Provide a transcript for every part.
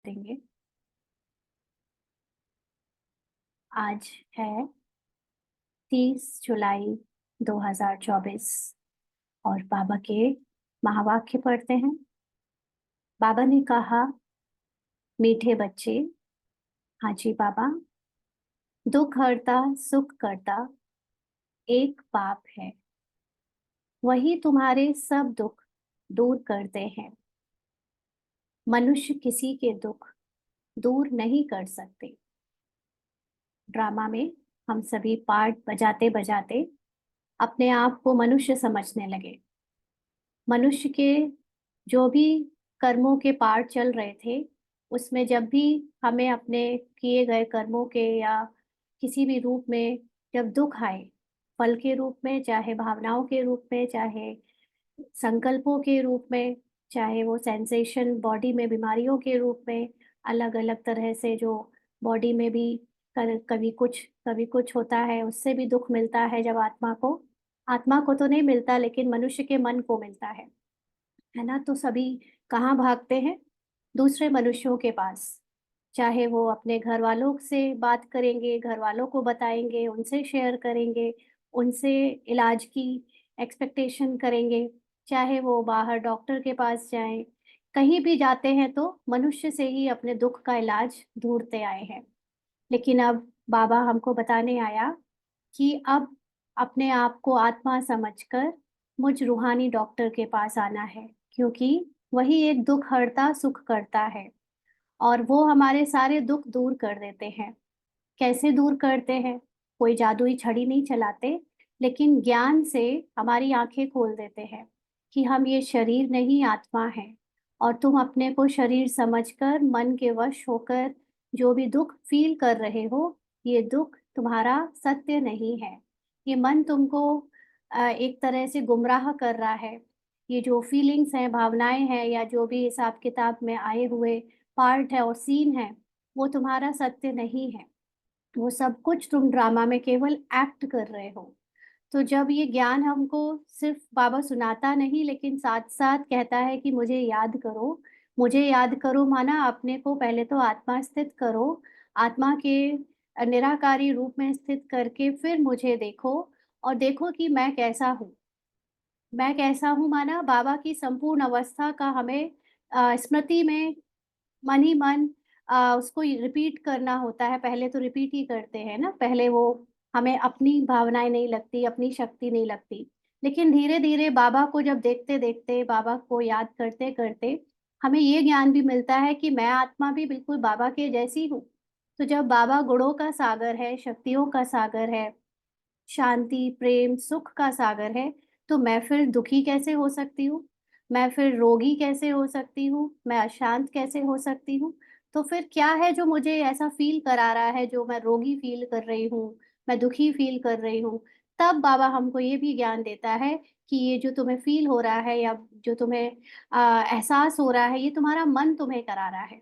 देंगे। आज है 30 जुलाई 2024 और बाबा के महावाक्य पढ़ते हैं। बाबा ने कहा, मीठे बच्चे, हाजी बाबा, दुख हरता सुख करता एक बाप है। वही तुम्हारे सब दुख दूर करते हैं। मनुष्य किसी के दुख दूर नहीं कर सकते। ड्रामा में हम सभी पार्ट बजाते बजाते अपने आप को मनुष्य समझने लगे। मनुष्य के जो भी कर्मों के पार्ट चल रहे थे, उसमें जब भी हमें अपने किए गए कर्मों के या किसी भी रूप में जब दुख आए, फल के रूप में, चाहे भावनाओं के रूप में, चाहे संकल्पों के रूप में, चाहे वो सेंसेशन बॉडी में बीमारियों के रूप में, अलग अलग तरह से जो बॉडी में भी कभी कुछ होता है, उससे भी दुख मिलता है। जब आत्मा को तो नहीं मिलता, लेकिन मनुष्य के मन को मिलता है ना। तो सभी कहाँ भागते हैं? दूसरे मनुष्यों के पास। चाहे वो अपने घर वालों से बात करेंगे, घर वालों को बताएंगे, उनसे शेयर करेंगे, उनसे इलाज की एक्सपेक्टेशन करेंगे, चाहे वो बाहर डॉक्टर के पास जाएं, कहीं भी जाते हैं तो मनुष्य से ही अपने दुख का इलाज ढूंढते आए हैं। लेकिन अब बाबा हमको बताने आया कि अब अपने आप को आत्मा समझकर मुझ रूहानी डॉक्टर के पास आना है, क्योंकि वही एक दुख हरता सुख करता है और वो हमारे सारे दुख दूर कर देते हैं। कैसे दूर करते हैं? कोई जादुई छड़ी नहीं चलाते, लेकिन ज्ञान से हमारी आंखें खोल देते हैं कि हम ये शरीर नहीं, आत्मा है। और तुम अपने को शरीर समझकर मन के वश होकर जो भी दुख फील कर रहे हो, ये दुख तुम्हारा सत्य नहीं है। ये मन तुमको एक तरह से गुमराह कर रहा है। ये जो फीलिंग्स हैं, भावनाएं हैं, या जो भी हिसाब किताब में आए हुए पार्ट है और सीन है, वो तुम्हारा सत्य नहीं है। वो सब कुछ तुम ड्रामा में केवल एक्ट कर रहे हो। तो जब ये ज्ञान हमको सिर्फ बाबा सुनाता नहीं, लेकिन साथ साथ कहता है कि मुझे याद करो, मुझे याद करो, माना अपने को पहले तो आत्मा स्थित करो, आत्मा के निराकारी रूप में स्थित करके फिर मुझे देखो और देखो कि मैं कैसा हूँ। मैं कैसा हूँ माना बाबा की संपूर्ण अवस्था का हमें स्मृति में मन ही मन उसको रिपीट करना होता है। पहले तो रिपीट ही करते हैं ना, पहले वो हमें अपनी भावनाएं नहीं लगती, अपनी शक्ति नहीं लगती, लेकिन धीरे धीरे बाबा को जब देखते देखते, बाबा को याद करते करते हमें ये ज्ञान भी मिलता है कि मैं आत्मा भी बिल्कुल बाबा के जैसी हूँ। तो जब बाबा गुणों का सागर है, शक्तियों का सागर है, शांति प्रेम सुख का सागर है, तो मैं फिर दुखी कैसे हो सकती हूँ? मैं फिर रोगी कैसे हो सकती हूँ? मैं अशांत कैसे हो सकती हूँ? तो फिर क्या है जो मुझे ऐसा फील करा रहा है, जो मैं रोगी फील कर रही हूँ, मैं दुखी फील कर रही हूँ? तब बाबा हमको ये भी ज्ञान देता है कि ये जो तुम्हें फील हो रहा है, या जो तुम्हें एहसास हो रहा है, ये तुम्हारा मन तुम्हें करा रहा है।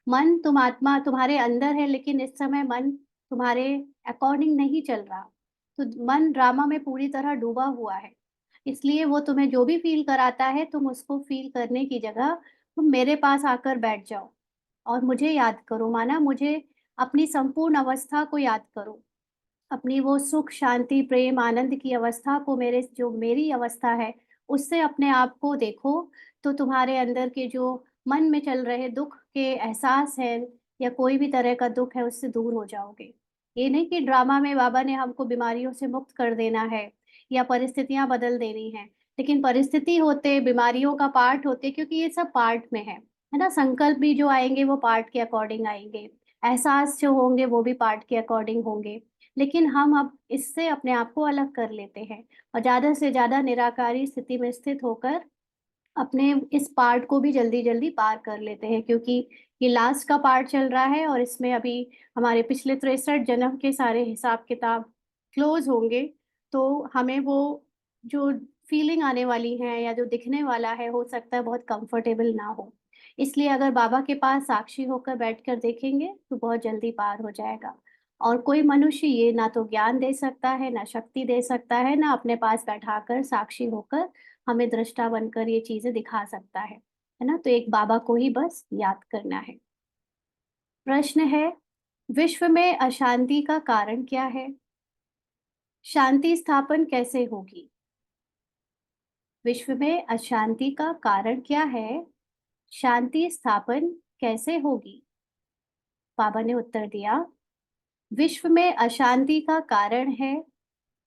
मन, तुम आत्मा तुम्हारे अंदर है, लेकिन इस समय मन तुम्हारे अकॉर्डिंग नहीं चल रहा। तो मन ड्रामा में पूरी तरह डूबा हुआ है। इसलिए वो तुम्हें जो भी फील कराता है, तुम उसको फील करने की जगह तुम मेरे पास आकर बैठ जाओ और मुझे याद करो, माना मुझे अपनी संपूर्ण अवस्था को याद करो, अपनी वो सुख शांति प्रेम आनंद की अवस्था को, मेरे जो मेरी अवस्था है उससे अपने आप को देखो। तो तुम्हारे अंदर के जो मन में चल रहे दुख के एहसास है, या कोई भी तरह का दुख है, उससे दूर हो जाओगे। ये नहीं कि ड्रामा में बाबा ने हमको बीमारियों से मुक्त कर देना है या परिस्थितियां बदल देनी है, लेकिन परिस्थिति होते बीमारियों का पार्ट होते, क्योंकि ये सब पार्ट में है ना। संकल्प भी जो आएंगे वो पार्ट के अकॉर्डिंग आएंगे, एहसास जो होंगे वो भी पार्ट के अकॉर्डिंग होंगे। लेकिन हम अब इससे अपने आप को अलग कर लेते हैं और ज्यादा से ज्यादा निराकारी स्थिति में स्थित होकर अपने इस पार्ट को भी जल्दी जल्दी पार कर लेते हैं, क्योंकि ये लास्ट का पार्ट चल रहा है और इसमें अभी हमारे पिछले 63 जन्म के सारे हिसाब किताब क्लोज होंगे। तो हमें वो जो फीलिंग आने वाली है या जो दिखने वाला है, हो सकता है बहुत कंफर्टेबल ना हो। इसलिए अगर बाबा के पास साक्षी होकर बैठकर देखेंगे तो बहुत जल्दी पार हो जाएगा। और कोई मनुष्य ये ना तो ज्ञान दे सकता है, ना शक्ति दे सकता है, ना अपने पास बैठाकर साक्षी होकर हमें दृष्टा बनकर ये चीजें दिखा सकता है ना। तो एक बाबा को ही बस याद करना है। प्रश्न है, विश्व में अशांति का कारण क्या है? शांति स्थापन कैसे होगी? विश्व में अशांति का कारण क्या है? शांति स्थापन कैसे होगी? बाबा ने उत्तर दिया, विश्व में अशांति का कारण है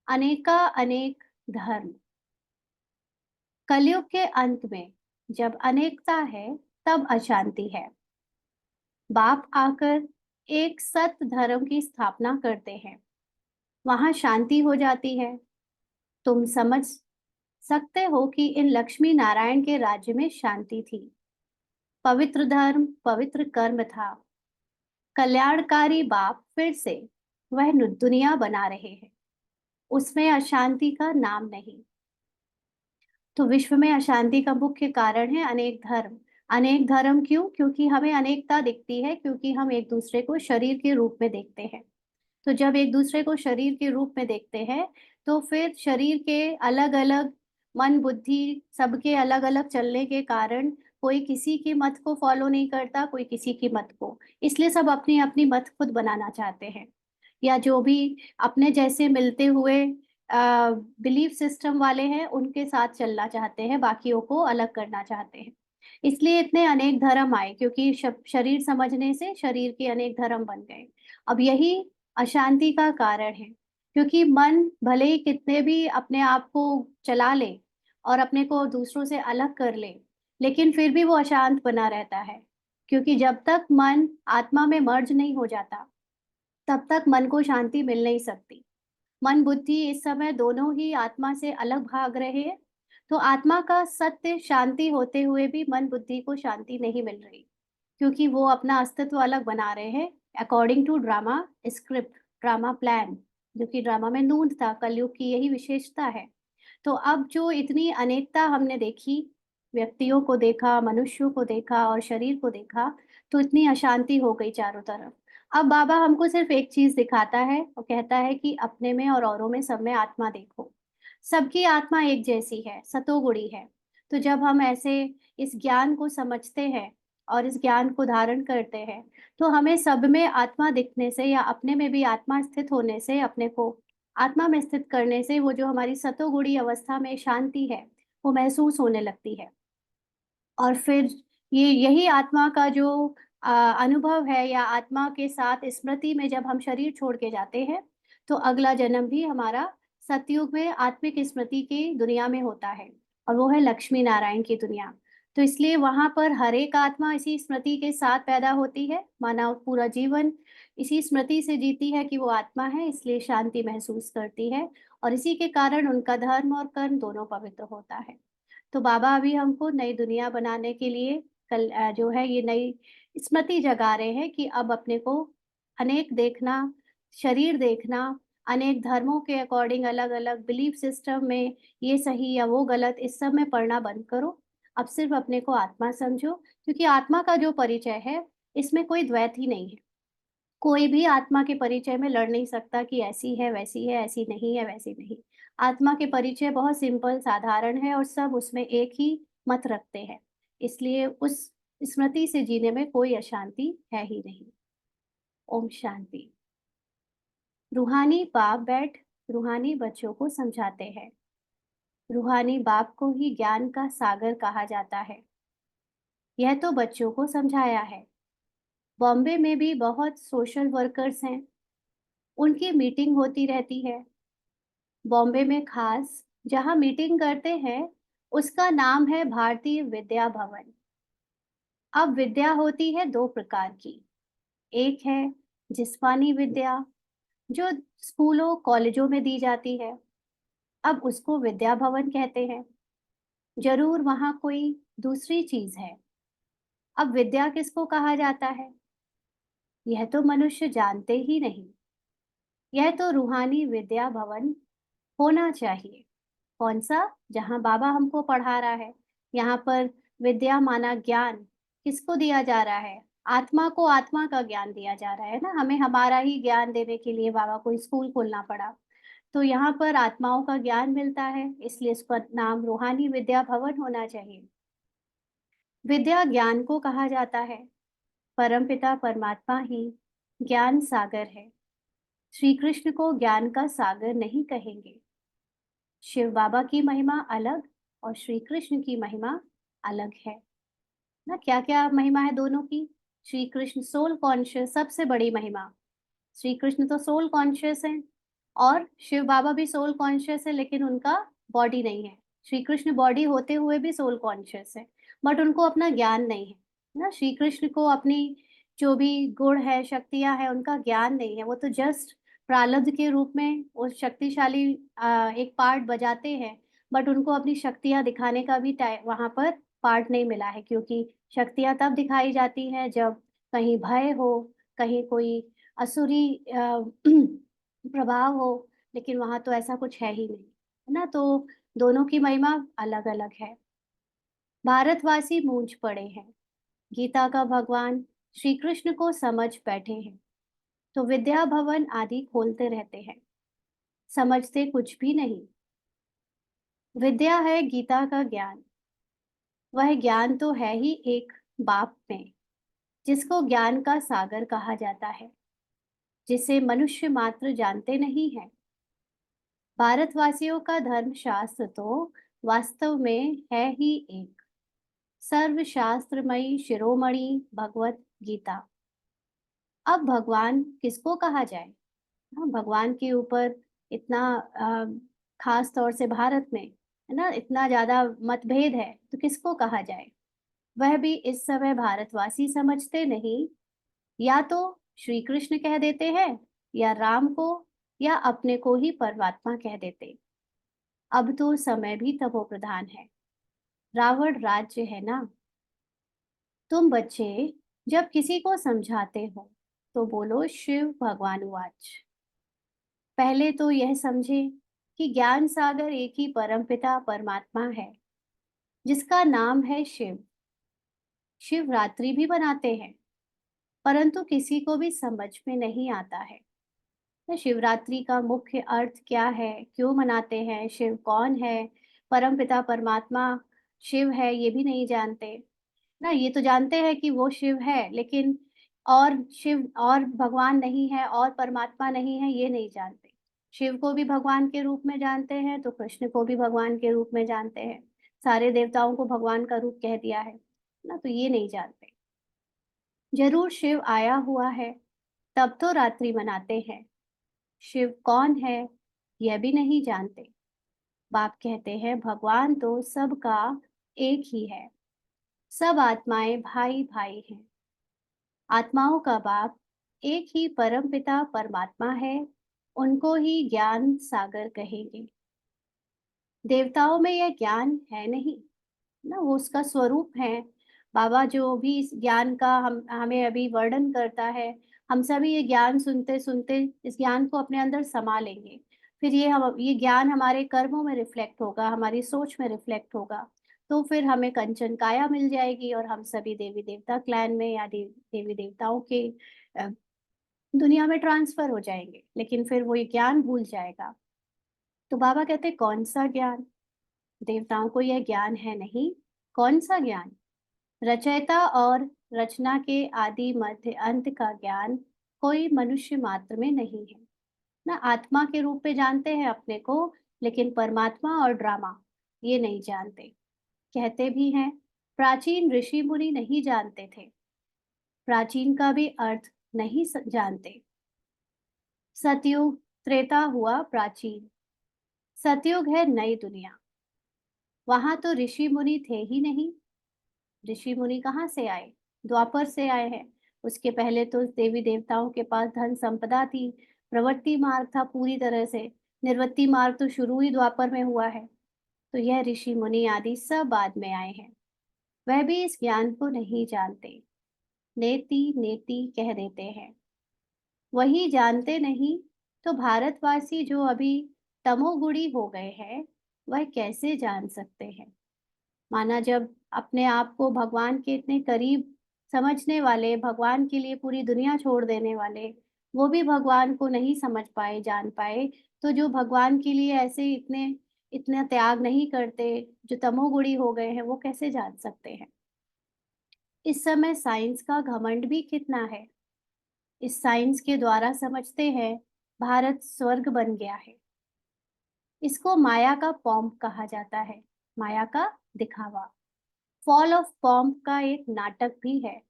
अनेका अनेक धर्म। कलयुग के अंत में जब अनेकता है तब अशांति है। बाप आकर एक सत्य धर्म की स्थापना करते हैं, वहां शांति हो जाती है। तुम समझ सकते हो कि इन लक्ष्मी नारायण के राज्य में शांति थी। पवित्र धर्म, पवित्र कर्म था। कल्याणकारी बाप फिर से वह दुनिया बना रहे हैं, उसमें अशांति का नाम नहीं। तो विश्व में अशांति का मुख्य कारण है अनेक धर्म। अनेक धर्म क्यों? क्योंकि हमें अनेकता दिखती है, क्योंकि हम एक दूसरे को शरीर के रूप में देखते हैं। तो जब एक दूसरे को शरीर के रूप में देखते हैं तो फिर शरीर के अलग अलग मन बुद्धि सबके अलग अलग चलने के कारण कोई किसी की मत को फॉलो नहीं करता, कोई किसी की मत को। इसलिए सब अपनी अपनी मत खुद बनाना चाहते हैं, या जो भी अपने जैसे मिलते हुए बिलीफ सिस्टम वाले हैं उनके साथ चलना चाहते हैं, बाकियों को अलग करना चाहते हैं। इसलिए इतने अनेक धर्म आए, क्योंकि शरीर समझने से शरीर के अनेक धर्म बन गए। अब यही अशांति का कारण है, क्योंकि मन भले ही कितने भी अपने आप को चला ले और अपने को दूसरों से अलग कर ले, लेकिन फिर भी वो अशांत बना रहता है। क्योंकि जब तक मन आत्मा में मर्ज नहीं हो जाता तब तक मन को शांति मिल नहीं सकती। मन बुद्धि इस समय दोनों ही आत्मा से अलग भाग रहे हैं, तो आत्मा का सत्य शांति होते हुए भी मन बुद्धि को शांति नहीं मिल रही, क्योंकि वो अपना अस्तित्व अलग बना रहे हैं according to drama script, drama plan, जो कि ड्रामा में नूंद था। कलयुग की यही विशेषता है। तो अब जो इतनी अनेकता हमने देखी, व्यक्तियों को देखा, मनुष्यों को देखा और शरीर को देखा, तो इतनी अशांति हो गई चारों तरफ। अब बाबा हमको सिर्फ एक चीज दिखाता है और कहता है कि अपने में और औरों में, सब में आत्मा देखो। सबकी आत्मा एक जैसी है, सतोगुणी है। तो जब हम ऐसे इस ज्ञान को समझते हैं और इस ज्ञान को धारण करते हैं, तो हमें सब में आत्मा दिखने से या अपने में भी आत्मा स्थित होने से, अपने को आत्मा में स्थित करने से, वो जो हमारी सतोगुणी अवस्था में शांति है वो महसूस होने लगती है। और फिर ये यही आत्मा का जो अनुभव है, या आत्मा के साथ स्मृति में जब हम शरीर छोड़ के जाते हैं, तो अगला जन्म भी हमारा सतयुग में आत्मिक स्मृति की दुनिया में होता है, और वो है लक्ष्मी नारायण की दुनिया। तो इसलिए वहां पर हर एक आत्मा इसी स्मृति के साथ पैदा होती है, मानव पूरा जीवन इसी स्मृति से जीती है कि वो आत्मा है, इसलिए शांति महसूस करती है, और इसी के कारण उनका धर्म और कर्म दोनों पवित्र होता है। तो बाबा अभी हमको नई दुनिया बनाने के लिए कल जो है ये नई स्मृति जगा रहे हैं कि अब अपने को अनेक देखना, शरीर देखना, अनेक धर्मों के अकॉर्डिंग अलग अलग बिलीफ सिस्टम में ये सही या वो गलत, इस सब में पढ़ना बंद करो। अब सिर्फ अपने को आत्मा समझो, क्योंकि आत्मा का जो परिचय है इसमें कोई द्वैत ही नहीं है। कोई भी आत्मा के परिचय में लड़ नहीं सकता कि ऐसी है वैसी है, ऐसी नहीं है वैसी नहीं। आत्मा के परिचय बहुत सिंपल साधारण है और सब उसमें एक ही मत रखते हैं। इसलिए उस स्मृति से जीने में कोई अशांति है ही नहीं। ओम शांति। रूहानी बाप बैठ रूहानी बच्चों को समझाते हैं। रूहानी बाप को ही ज्ञान का सागर कहा जाता है। यह तो बच्चों को समझाया है। बॉम्बे में भी बहुत सोशल वर्कर्स हैं, उनकी मीटिंग होती रहती है। बॉम्बे में खास जहाँ मीटिंग करते हैं उसका नाम है भारतीय विद्या भवन। अब विद्या होती है दो प्रकार की। एक है जिस्मानी विद्या, जो स्कूलों कॉलेजों में दी जाती है, अब उसको विद्या भवन कहते हैं। जरूर वहाँ कोई दूसरी चीज है। अब विद्या किसको कहा जाता है, यह तो मनुष्य जानते ही नहीं। यह तो रूहानी विद्या भवन होना चाहिए। कौन सा? जहाँ बाबा हमको पढ़ा रहा है। यहाँ पर विद्या माना ज्ञान किसको दिया जा रहा है? आत्मा को आत्मा का ज्ञान दिया जा रहा है ना। हमें हमारा ही ज्ञान देने के लिए बाबा को स्कूल खोलना पड़ा। तो यहाँ पर आत्माओं का ज्ञान मिलता है, इसलिए इस पर नाम रूहानी विद्या भवन होना चाहिए। विद्या ज्ञान को कहा जाता है, परमपिता परमात्मा ही ज्ञान सागर है। श्री कृष्ण को ज्ञान का सागर नहीं कहेंगे। शिव बाबा की महिमा अलग और श्री कृष्ण की महिमा अलग है ना। क्या क्या महिमा है दोनों की। श्री कृष्ण सोल कॉन्शियस, सबसे बड़ी महिमा। श्री कृष्ण तो सोल कॉन्शियस है और शिव बाबा भी सोल कॉन्शियस है, लेकिन उनका बॉडी नहीं है। श्री कृष्ण बॉडी होते हुए भी सोल कॉन्शियस है, बट उनको अपना ज्ञान नहीं है ना। श्री कृष्ण को अपनी जो भी गुण है, शक्तियां हैं, उनका ज्ञान नहीं है। वो तो जस्ट प्रारब्ध के रूप में वो शक्तिशाली एक पार्ट बजाते हैं, बट उनको अपनी शक्तियां दिखाने का भी वहां पर पार्ट नहीं मिला है, क्योंकि शक्तियां तब दिखाई जाती हैं जब कहीं भय हो, कहीं कोई असुरी प्रभाव हो, लेकिन वहां तो ऐसा कुछ है ही नहीं, है ना। तो दोनों की महिमा अलग अलग है। भारतवासी मूंझ पड़े हैं, गीता का भगवान श्री कृष्ण को समझ बैठे हैं, तो विद्या भवन आदि खोलते रहते हैं, समझते कुछ भी नहीं। विद्या है गीता का ज्ञान, वह ज्ञान तो है ही एक बाप में, जिसको ज्ञान का सागर कहा जाता है, जिसे मनुष्य मात्र जानते नहीं है। भारतवासियों का धर्म शास्त्र तो वास्तव में है ही एक सर्वशास्त्रमयी शिरोमणि भगवत गीता। अब भगवान किसको कहा जाए। हाँ, भगवान के ऊपर इतना खास तौर से भारत में, है ना, इतना ज्यादा मतभेद है, तो किसको कहा जाए। वह भी इस समय भारतवासी समझते नहीं। या तो श्री कृष्ण कह देते हैं, या राम को, या अपने को ही परमात्मा कह देते। अब तो समय भी तमो प्रधान है, रावण राज्य है ना। तुम बच्चे जब किसी को समझाते हो तो बोलो शिव भगवान उवाच। पहले तो यह समझे कि ज्ञान सागर एक ही परमपिता परमात्मा है, जिसका नाम है शिव। शिवरात्रि भी बनाते हैं, परंतु किसी को भी समझ में नहीं आता है तो शिवरात्रि का मुख्य अर्थ क्या है, क्यों मनाते हैं, शिव कौन है। परमपिता परमात्मा शिव है ये भी नहीं जानते ना। ये तो जानते हैं कि वो शिव है, लेकिन और शिव और भगवान नहीं है और परमात्मा नहीं है ये नहीं जानते। शिव को भी भगवान के रूप में जानते हैं तो कृष्ण को भी भगवान के रूप में जानते हैं। सारे देवताओं को भगवान का रूप कह दिया है ना, तो ये नहीं जानते। जरूर शिव आया हुआ है, तब तो रात्रि मनाते हैं। शिव कौन है यह भी नहीं जानते। बाप कहते हैं भगवान तो सबका एक ही है, सब आत्माएं भाई भाई हैं। आत्माओं का बाप एक ही परमपिता परमात्मा है, उनको ही ज्ञान सागर कहेंगे। देवताओं में यह ज्ञान है नहीं ना, वो उसका स्वरूप है। बाबा जो भी इस ज्ञान का हम हमें अभी वर्णन करता है, हम सभी ये ज्ञान सुनते सुनते इस ज्ञान को अपने अंदर समा लेंगे। फिर ये ज्ञान हमारे कर्मों में रिफ्लेक्ट होगा, हमारी सोच में रिफ्लेक्ट होगा। तो फिर हमें कंचन काया मिल जाएगी और हम सभी देवी देवता क्लैन में या देवी देवताओं के अ, दुनिया में ट्रांसफर हो जाएंगे, लेकिन फिर वो ये ज्ञान भूल जाएगा। तो बाबा कहते कौन सा ज्ञान। देवताओं को यह ज्ञान है नहीं। कौन सा ज्ञान। रचयिता और रचना के आदि मध्य अंत का ज्ञान कोई मनुष्य मात्र में नहीं है ना। आत्मा के रूप में जानते हैं अपने को, लेकिन परमात्मा और ड्रामा ये नहीं जानते। कहते भी हैं प्राचीन ऋषि मुनि नहीं जानते थे, प्राचीन का भी अर्थ नहीं जानते। सतयुग त्रेता हुआ प्राचीन, सतयुग है नई दुनिया। वहां तो ऋषि मुनि थे ही नहीं। ऋषि मुनि कहाँ से आए। द्वापर से आए हैं। उसके पहले तो देवी देवताओं के पास धन संपदा थी, प्रवृत्ति मार्ग था पूरी तरह से। निर्वृत्ति मार्ग तो शुरू ही द्वापर में हुआ है। तो यह ऋषि मुनि आदि सब बाद में आए हैं, वह भी इस ज्ञान को नहीं जानते। नेति नेति कह देते हैं, वही जानते नहीं। तो भारतवासी जो अभी तमोगुणी हो गए हैं, वह कैसे जान सकते हैं। माना जब अपने आप को भगवान के इतने करीब समझने वाले, भगवान के लिए पूरी दुनिया छोड़ देने वाले, वो भी भगवान को नहीं समझ पाए, जान पाए, तो जो भगवान के लिए ऐसे इतने इतना त्याग नहीं करते, जो तमोगुणी हो गए हैं, वो कैसे जान सकते हैं। इस समय साइंस का घमंड भी कितना है। इस साइंस के द्वारा समझते हैं भारत स्वर्ग बन गया है। इसको माया का पॉम्प कहा जाता है, माया का दिखावा। फॉल ऑफ पॉम्प का एक नाटक भी है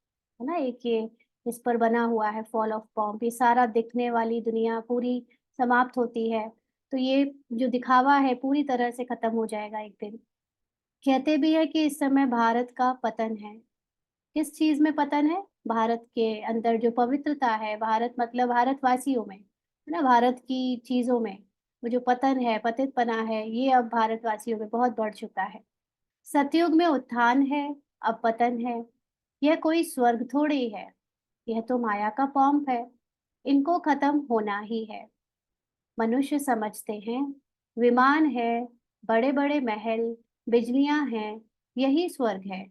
ना, एक ये इस पर बना हुआ है फॉल ऑफ पॉम्प। ये सारा दिखने वाली दुनिया पूरी समाप्त होती है, तो ये जो दिखावा है पूरी तरह से खत्म हो जाएगा एक दिन। कहते भी है कि इस समय भारत का पतन है। किस चीज में पतन है? भारत के अंदर जो पवित्रता है, भारत मतलब भारतवासियों में, है ना, भारत की चीजों में वो जो पतन है, पतितपना है, ये अब भारतवासियों में बहुत बढ़ चुका है। सतयुग में उत्थान है, अब पतन है। यह कोई स्वर्ग थोड़ी है, यह तो माया का पॉम्प है। इनको खत्म होना ही है। मनुष्य समझते हैं विमान है, बड़े बड़े महल, बिजलियां हैं, यही स्वर्ग है।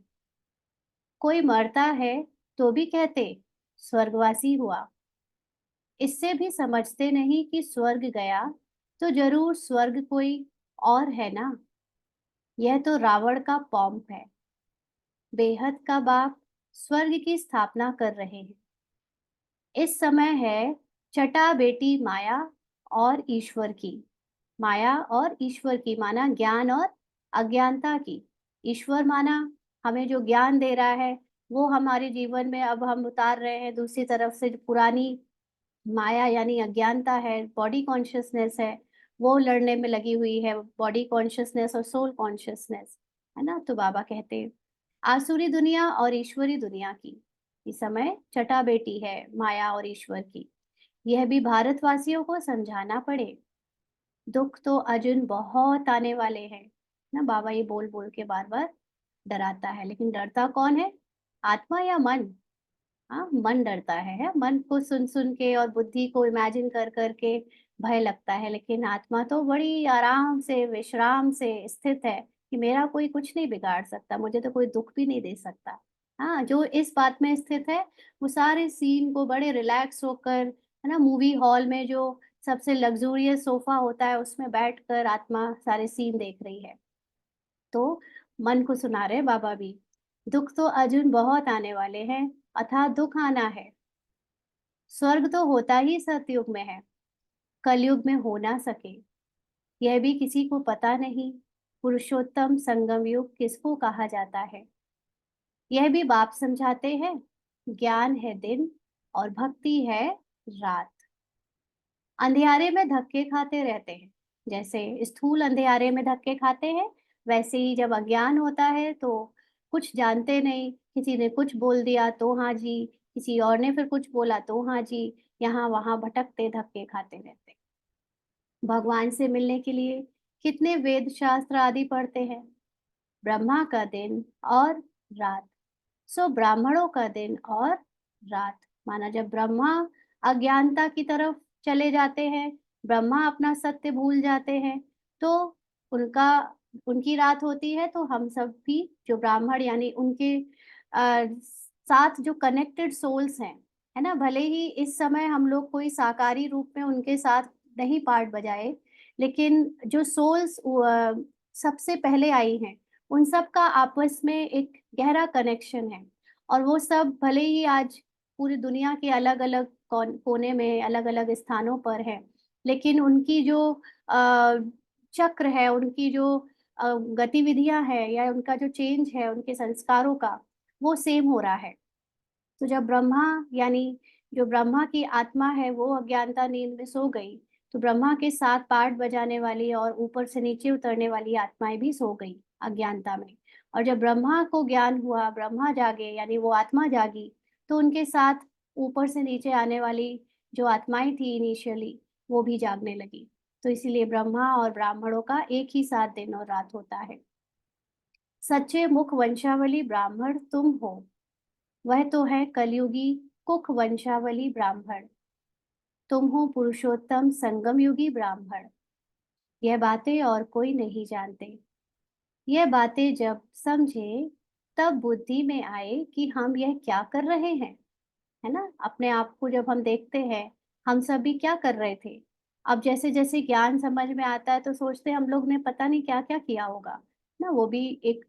कोई मरता है तो भी कहते स्वर्गवासी हुआ। इससे भी समझते नहीं कि स्वर्ग गया तो जरूर स्वर्ग कोई और है ना। यह तो रावण का पॉम्प है। बेहद का बाप स्वर्ग की स्थापना कर रहे हैं। इस समय है छठा बेटी माया और ईश्वर की। माया और ईश्वर की माना ज्ञान और अज्ञानता की। ईश्वर माना हमें जो ज्ञान दे रहा है, वो हमारे जीवन में अब हम उतार रहे हैं। दूसरी तरफ से जो पुरानी माया यानी अज्ञानता है, बॉडी कॉन्शियसनेस है, वो लड़ने में लगी हुई है, बॉडी कॉन्शियसनेस और सोल कॉन्शियसनेस, है ना। तो बाबा कहते हैं आसुरी दुनिया और ईश्वरी दुनिया की इस समय छठा बेटी है, माया और ईश्वर की। यह भी भारतवासियों को समझाना पड़े। दुख तो अर्जुन बहुत आने वाले हैं ना, बाबा ये बोल बोल के बार बार डराता है। लेकिन डरता कौन है, आत्मा या मन? हाँ, मन डरता है। मन को सुन सुन के और बुद्धि को इमेजिन कर करके भय लगता है, लेकिन आत्मा तो बड़ी आराम से विश्राम से स्थित है कि मेरा कोई कुछ नहीं बिगाड़ सकता, मुझे तो कोई दुख भी नहीं दे सकता। हाँ, जो इस बात में स्थित है वो सारे सीन को बड़े रिलैक्स होकर, है ना, मूवी हॉल में जो सबसे लग्जूरियस सोफा होता है उसमें बैठकर आत्मा सारे सीन देख रही है। तो मन को सुना रहे बाबा भी, दुख तो अर्जुन बहुत आने वाले हैं, अथाह दुख आना है। स्वर्ग तो होता ही सतयुग में है, कलयुग में हो ना सके, यह भी किसी को पता नहीं। पुरुषोत्तम संगम युग किसको कहा जाता है, यह भी बाप समझाते हैं। ज्ञान है दिन और भक्ति है रात। अंधियारे में धक्के खाते रहते हैं, जैसे स्थूल अंधियारे में धक्के खाते हैं, वैसे ही जब अज्ञान होता है तो कुछ जानते नहीं, किसी ने कुछ बोल दिया तो हाँ जी, किसी और ने फिर कुछ बोला तो हाँ जी, यहाँ वहां भटकते धक्के खाते रहते। भगवान से मिलने के लिए कितने वेद शास्त्र आदि पढ़ते हैं। ब्रह्मा का दिन और रात, सो ब्राह्मणों का दिन और रात। माना जब ब्रह्मा अज्ञानता की तरफ चले जाते हैं, ब्रह्मा अपना सत्य भूल जाते हैं, तो उनका उनकी रात होती है। तो हम सब भी जो ब्राह्मण यानी उनके साथ जो कनेक्टेड सोल्स हैं, है ना, भले ही इस समय हम लोग कोई साकारी रूप में उनके साथ नहीं पार्ट बजाए, लेकिन जो सोल्स सबसे पहले आई हैं, उन सब का आपस में एक गहरा कनेक्शन है। और वो सब भले ही आज पूरी दुनिया के अलग अलग कोने में अलग अलग स्थानों पर है, लेकिन उनकी जो चक्र है, उनकी जो गतिविधियां है या उनका जो चेंज है उनके संस्कारों का, वो सेम हो रहा है। तो जब ब्रह्मा यानी जो ब्रह्मा की आत्मा है वो अज्ञानता नींद में सो गई, तो ब्रह्मा के साथ पार्ट बजाने वाली और ऊपर से नीचे उतरने वाली आत्माएं भी सो गई अज्ञानता में। और जब ब्रह्मा को ज्ञान हुआ, ब्रह्मा जागे यानी वो आत्मा जागी, तो उनके साथ ऊपर से नीचे आने वाली जो आत्माएं थी इनिशियली, वो भी जागने लगी। तो इसीलिए ब्रह्मा और ब्राह्मणों का एक ही साथ दिन और रात होता है। सच्चे मुख वंशावली ब्राह्मण तुम हो, वह तो है कलयुगी कुख वंशावली ब्राह्मण। तुम हो पुरुषोत्तम संगम युगी ब्राह्मण। यह बातें और कोई नहीं जानते। यह बातें जब समझे तब बुद्धि में आए कि हम यह क्या कर रहे हैं, है ना। अपने आप को जब हम देखते हैं, हम सभी क्या कर रहे थे। अब जैसे जैसे ज्ञान समझ में आता है तो सोचते हैं हम लोग ने पता नहीं क्या क्या किया होगा ना। वो भी एक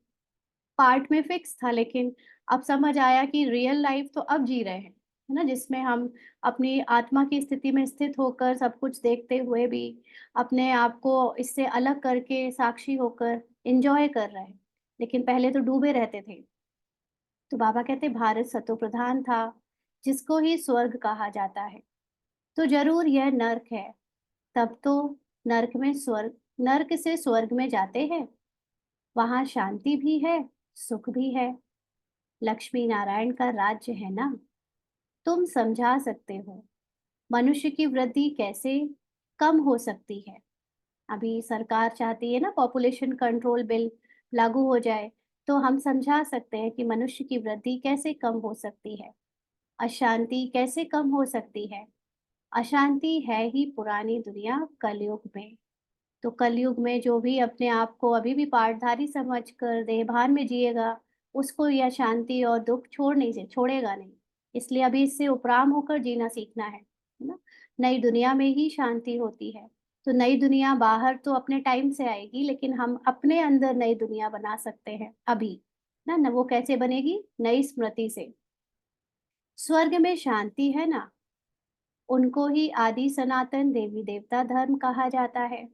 पार्ट में फिक्स था, लेकिन अब समझ आया कि रियल लाइफ तो अब जी रहे हैं, है ना? जिसमें हम अपनी आत्मा की स्थिति में स्थित होकर सब कुछ देखते हुए भी अपने आप को इससे अलग करके साक्षी होकर एन्जॉय कर रहे हैं। लेकिन पहले तो डूबे रहते थे। तो बाबा कहते भारत सतोप्रधान था, जिसको ही स्वर्ग कहा जाता है। तो ज़रूर यह नर्क है, तब तो नर्क से स्वर्ग में जाते हैं। वहाँ शांति भी है, सुख भी है। लक्ष्मी नारायण का राज्य है ना। तुम समझा सकते हो मनुष्य की वृद्धि कैसे कम हो सकती है। अभी सरकार चाहती है ना पॉपुलेशन कंट्रोल बिल लागू हो जाए, तो हम समझा सकते हैं कि मनुष्य की वृद्धि कैसे कम हो सकती है, अशांति कैसे कम हो सकती है। अशांति है ही पुरानी दुनिया कलयुग में। तो कलयुग में जो भी अपने आप को अभी भी पार्टधारी समझकर देहभान में जिएगा, उसको यह शांति और दुख छोड़ेगा नहीं। इसलिए अभी इससे उपराम होकर जीना सीखना है ना? नई दुनिया में ही शांति होती है। तो नई दुनिया बाहर तो अपने टाइम से आएगी, लेकिन हम अपने अंदर नई दुनिया बना सकते हैं अभी, ना वो कैसे बनेगी? नई स्मृति से। स्वर्ग में शांति है ना, उनको ही आदि सनातन देवी देवता धर्म कहा जाता है।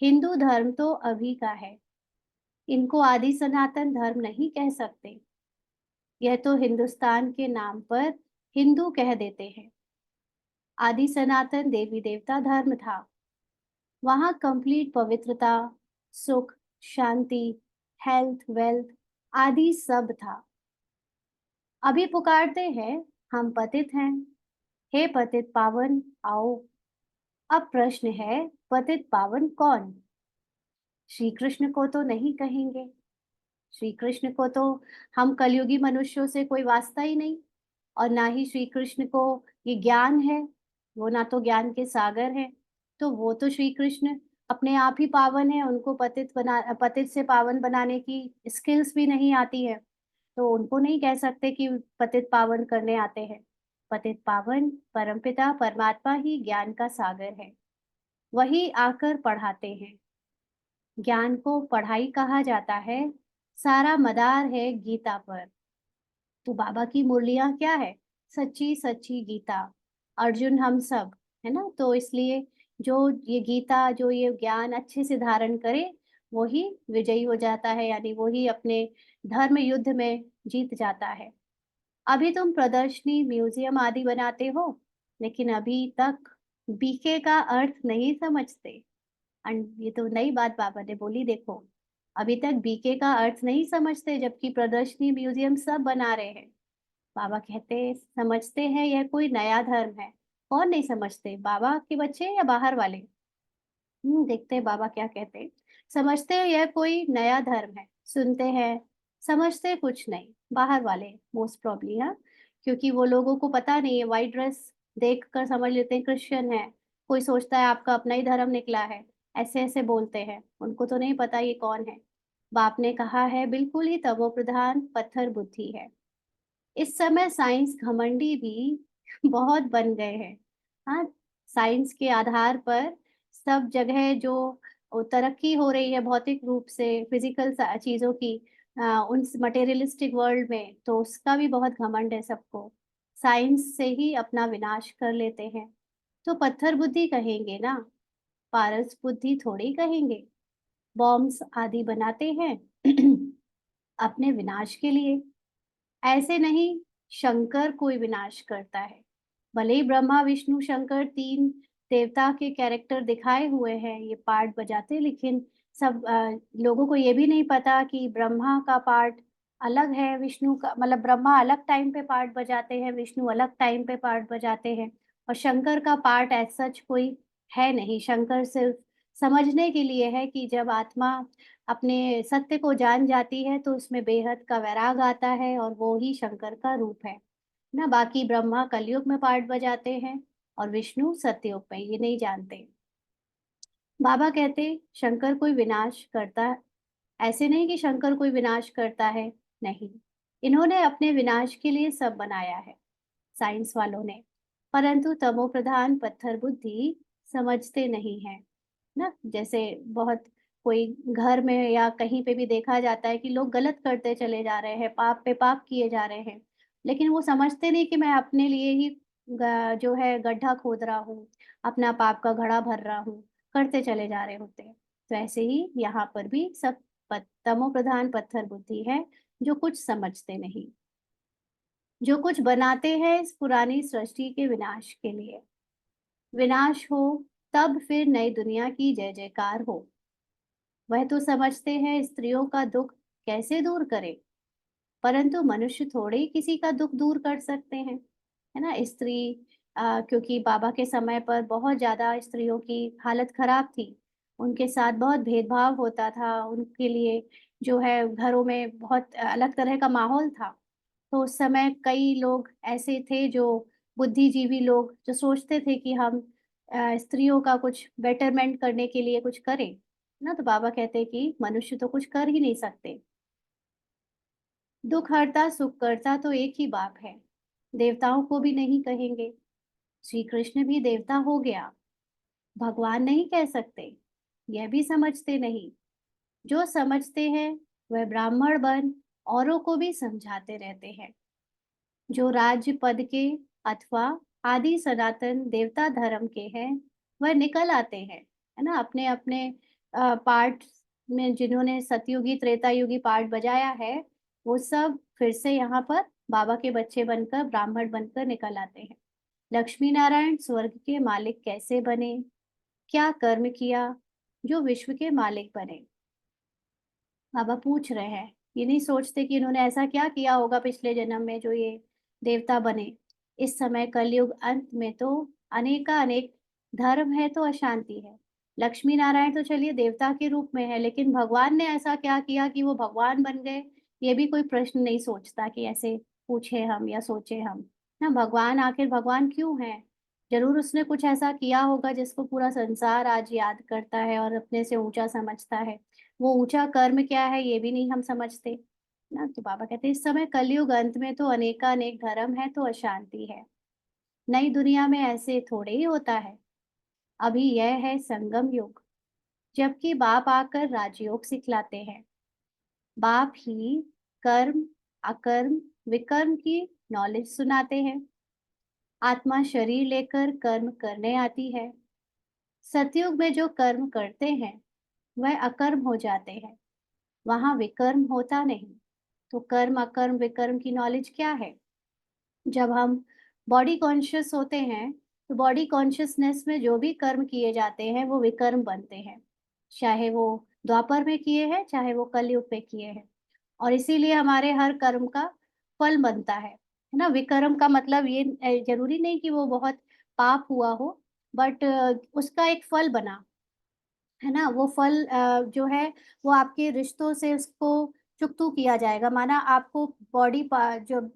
हिंदू धर्म तो अभी का है, इनको आदि सनातन धर्म नहीं कह सकते। यह तो हिंदुस्तान के नाम पर हिंदू कह देते हैं। आदि सनातन देवी देवता धर्म था, वहाँ कंप्लीट पवित्रता, सुख, शांति, हेल्थ, वेल्थ आदि सब था। अभी पुकारते हैं, हम पतित हैं, हे पतित पावन आओ। अब प्रश्न है, पतित पावन कौन? श्री कृष्ण को तो नहीं कहेंगे। श्री कृष्ण को तो हम कलयुगी मनुष्यों से कोई वास्ता ही नहीं, और ना ही श्री कृष्ण को ये ज्ञान है। वो ना तो ज्ञान के सागर हैं। तो वो तो श्री कृष्ण अपने आप ही पावन है, उनको पतित से पावन बनाने की स्किल्स भी नहीं आती है। तो उनको नहीं कह सकते कि पतित पावन करने आते हैं। पतित पावन परमपिता परमात्मा ही ज्ञान का सागर है, वही आकर पढ़ाते हैं। ज्ञान को पढ़ाई कहा जाता है, सारा मदार है गीता पर। तो बाबा की मुरलियां क्या है? सच्ची सच्ची गीता, अर्जुन हम सब, है ना? तो इसलिए जो ये गीता, जो ये ज्ञान अच्छे से धारण करे, वो ही विजयी हो जाता है, यानी वो ही अपने धर्म युद्ध में जीत जाता है। अभी तुम प्रदर्शनी, म्यूजियम आदि बनाते हो, लेकिन अभी तक बीके का अर्थ नहीं समझते। ये तो नई बात बाबा ने बोली, देखो। अभी तक बीके का अर्थ नहीं समझते, जबकि प्रदर्शनी, म्यूजियम सब बना रहे हैं। बाबा कहते समझते हैं यह कोई नया धर्म है। कौन नहीं समझते, बाबा के बच्चे या बाहर वाले? देखते हैं बाबा क्या कहते हैं। समझते हैं यह कोई नया धर्म है, सुनते हैं, समझते कुछ नहीं, बाहर वाले मोस्ट प्रॉब्ली। हाँ, क्योंकि वो लोगों को पता नहीं है, वाइट ड्रेस देख कर समझ लेते हैं क्रिश्चियन है। कोई सोचता है आपका अपना ही धर्म निकला है, ऐसे ऐसे बोलते हैं, उनको तो नहीं पता ये कौन है। बाप ने कहा है बिल्कुल ही तमो प्रधान पत्थर बुद्धि है। इस समय साइंस घमंडी भी बहुत बन गए हैं। हाँ, साइंस के आधार पर सब जगह जो तरक्की हो रही है भौतिक रूप से, फिजिकल चीजों की, उन मटेरियलिस्टिक वर्ल्ड में, तो उसका भी बहुत घमंड है सबको। साइंस से ही अपना विनाश कर लेते हैं। तो पत्थर बुद्धि कहेंगे ना, पारस बुद्धि थोड़ी कहेंगे। बॉम्ब्स आदि बनाते हैं अपने विनाश के लिए, ऐसे नहीं। शंकर कोई विनाश करता है। भले ही ब्रह्मा विष्णु शंकर तीन देवता के कैरेक्टर दिखाए हुए हैं ये पार्ट बजाते, लेकिन सब लोगों को ये भी नहीं पता कि ब्रह्मा का पार्ट अलग है, विष्णु का, मतलब ब्रह्मा अलग टाइम पे पार्ट बजाते हैं, विष्णु अलग टाइम पे पार्ट बजाते हैं। और शंकर का पार्ट एज सच कोई है नहीं। शंकर सिर्फ समझने के लिए है कि जब आत्मा अपने सत्य को जान जाती है तो उसमें बेहद का वैराग आता है, और वो ही शंकर का रूप है ना। बाकी ब्रह्मा कलयुग में पार्ट बजाते हैं, और विष्णु सत्ययुग में, ये नहीं जानते। बाबा कहते शंकर कोई विनाश करता, ऐसे नहीं कि शंकर कोई विनाश करता है, नहीं। इन्होंने अपने विनाश के लिए सब बनाया है, साइंस वालों ने। परंतु तमो प्रधान पत्थर बुद्धि समझते नहीं है ना। जैसे बहुत कोई घर में या कहीं पे भी देखा जाता है कि लोग गलत करते चले जा रहे हैं, पाप पे पाप किए जा रहे हैं। लेकिन वो समझते नहीं कि मैं अपने लिए ही जो है गड्ढा खोद रहा हूँ, अपना पाप का घड़ा भर रहा हूँ, करते चले जा रहे होते हैं। तो ऐसे ही यहाँ पर भी सब तमो प्रधान पत्थर बुद्धि है, जो कुछ समझते नहीं, जो कुछ बनाते हैं इस पुरानी सृष्टि के विनाश के लिए। विनाश हो तब फिर नई दुनिया की जय जयकार हो। वह तो समझते हैं स्त्रियों का दुख कैसे दूर करें, परंतु मनुष्य थोड़े ही किसी का दुख दूर कर सकते हैं, है ना? स्त्री क्योंकि बाबा के समय पर बहुत ज़्यादा स्त्रियों की हालत खराब थी, उनके साथ बहुत भेदभाव होता था, उनके लिए जो है घरों में बहुत अलग तरह का माहौल था। तो उस समय कई लोग ऐसे थे जो बुद्धिजीवी लोग जो सोचते थे कि हम स्त्रियों का कुछ बेटरमेंट करने के लिए कुछ करें, ना? तो बाबा कहते हैं कि मनुष्य तो कुछ कर ही नहीं सकते। दुख हरता सुख करता तो एक ही बाप है, देवताओं को भी नहीं कहेंगे। श्री कृष्ण भी देवता हो गया, भगवान नहीं कह सकते, यह भी समझते नहीं। जो समझते हैं वह ब्राह्मण बन औरों को भी समझाते रहते हैं। जो राज्य पद के अथवा आदि सनातन देवता धर्म के हैं वह निकल आते हैं, है ना? अपने अपने पार्ट में जिन्होंने सतयुगी त्रेतायुगी पार्ट बजाया है, वो सब फिर से यहाँ पर बाबा के बच्चे बनकर ब्राह्मण बनकर निकल आते हैं। लक्ष्मी नारायण स्वर्ग के मालिक कैसे बने, क्या कर्म किया जो विश्व के मालिक बने? बाबा पूछ रहे हैं। ये नहीं सोचते कि इन्होंने ऐसा क्या किया होगा पिछले जन्म में जो ये देवता बने। इस समय कलयुग अंत में तो अनेक धर्म है तो अशांति है। लक्ष्मी नारायण तो चलिए देवता के रूप में है, लेकिन भगवान ने ऐसा क्या किया कि वो भगवान बन गए? ये भी कोई प्रश्न नहीं सोचता कि ऐसे पूछे हम या सोचे हम। ना, भगवान आखिर भगवान क्यों है? जरूर उसने कुछ ऐसा किया होगा जिसको पूरा संसार आज याद करता है और अपने से ऊंचा समझता है। वो ऊंचा कर्म क्या है ये भी नहीं हम समझते, ना? तो बाबा कहते हैं इस समय कलयुग अंत में तो अनेक धर्म है तो अशांति है। नई दुनिया में ऐसे थोड़े ही होता है। अभी यह है संगम युग, जबकि बाप आकर राजयोग सिखलाते हैं। बाप ही कर्म अकर्म विकर्म की नॉलेज सुनाते हैं। आत्मा शरीर लेकर कर्म करने आती है। सतयुग में जो कर्म करते हैं वह अकर्म हो जाते हैं, वहां विकर्म होता नहीं। तो कर्म अकर्म विकर्म की नॉलेज क्या है? जब हम बॉडी कॉन्शियस होते हैं तो बॉडी कॉन्शियसनेस में जो भी कर्म किए जाते हैं वो विकर्म बनते हैं, चाहे वो द्वापर में किए हैं चाहे वो कलयुग में किए हैं। और इसीलिए हमारे हर कर्म का फल बनता है ना? विकर्म का मतलब ये जरूरी नहीं कि वो बहुत पाप हुआ हो, बट उसका एक फल बना, है ना? वो फल जो है वो आपके रिश्तों से उसको चुकतू किया जाएगा। माना आपको बॉडी जो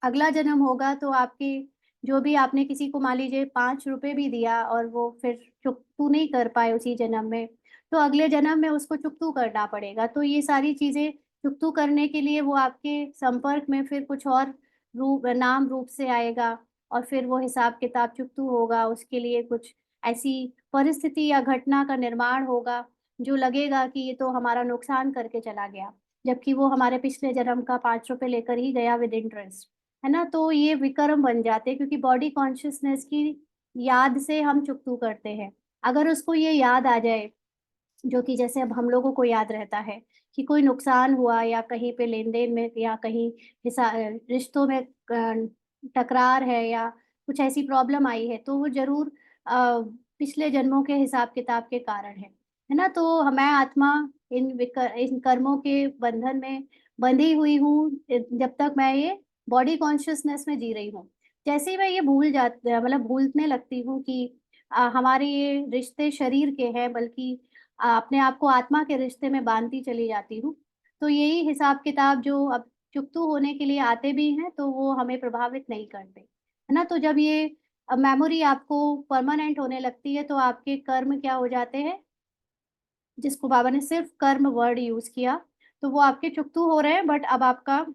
अगला जन्म होगा तो आपकी जो भी आपने किसी को मान लीजिए 5 रुपए भी दिया और वो फिर चुकतू नहीं कर पाए उसी जन्म में, तो अगले जन्म में उसको चुकतू करना पड़ेगा। तो ये सारी चीज़ें चुकतू करने के लिए वो आपके संपर्क में फिर कुछ और रूप नाम रूप से आएगा और फिर वो हिसाब किताब चुकतू होगा। उसके लिए कुछ ऐसी परिस्थिति या घटना का निर्माण होगा जो लगेगा कि ये तो हमारा नुकसान करके चला गया, जबकि वो हमारे पिछले जन्म का 5 रुपए लेकर ही गया विद इंटरेस्ट, है ना? तो ये विकर्म बन जाते हैं क्योंकि बॉडी कॉन्शियसनेस की याद से हम चुकतू करते हैं। अगर उसको ये याद आ जाए, जो कि जैसे अब हम लोगों को याद रहता है कि कोई नुकसान हुआ या कहीं पे लेन-देन में या कहीं रिश्तों में टकरार है या कुछ ऐसी प्रॉब्लम आई है, तो वो ज़रूर पिछले जन्मों के हिसाब-किताब के कारण है ना? तो मैं आत्मा इन कर्मों के बंधन में बंधी हुई हूँ जब तक मैं ये बॉडी कॉन्शियसनेस में जी रही हूँ। जैसे ही मैं ये मतलब भूलने लगती हूँ कि हमारे ये रिश्ते शरीर के हैं, बल्कि अपने आप को आत्मा के रिश्ते में बाँधती चली जाती हूँ। तो यही हिसाब-किताब जो अब चुकतू होने के लिए आते भी हैं, तो वो हमें प्रभावित नहीं करते, है ना? तो जब ये मेमोरी आपको परमानेंट होने लगती है, तो आपके कर्म क्या हो जाते हैं, जिसको बाबा ने सिर्फ़ कर्म वर्ड यूज़ किया, तो वो आपके चुकतू हो रहे हैं, बट अब आपका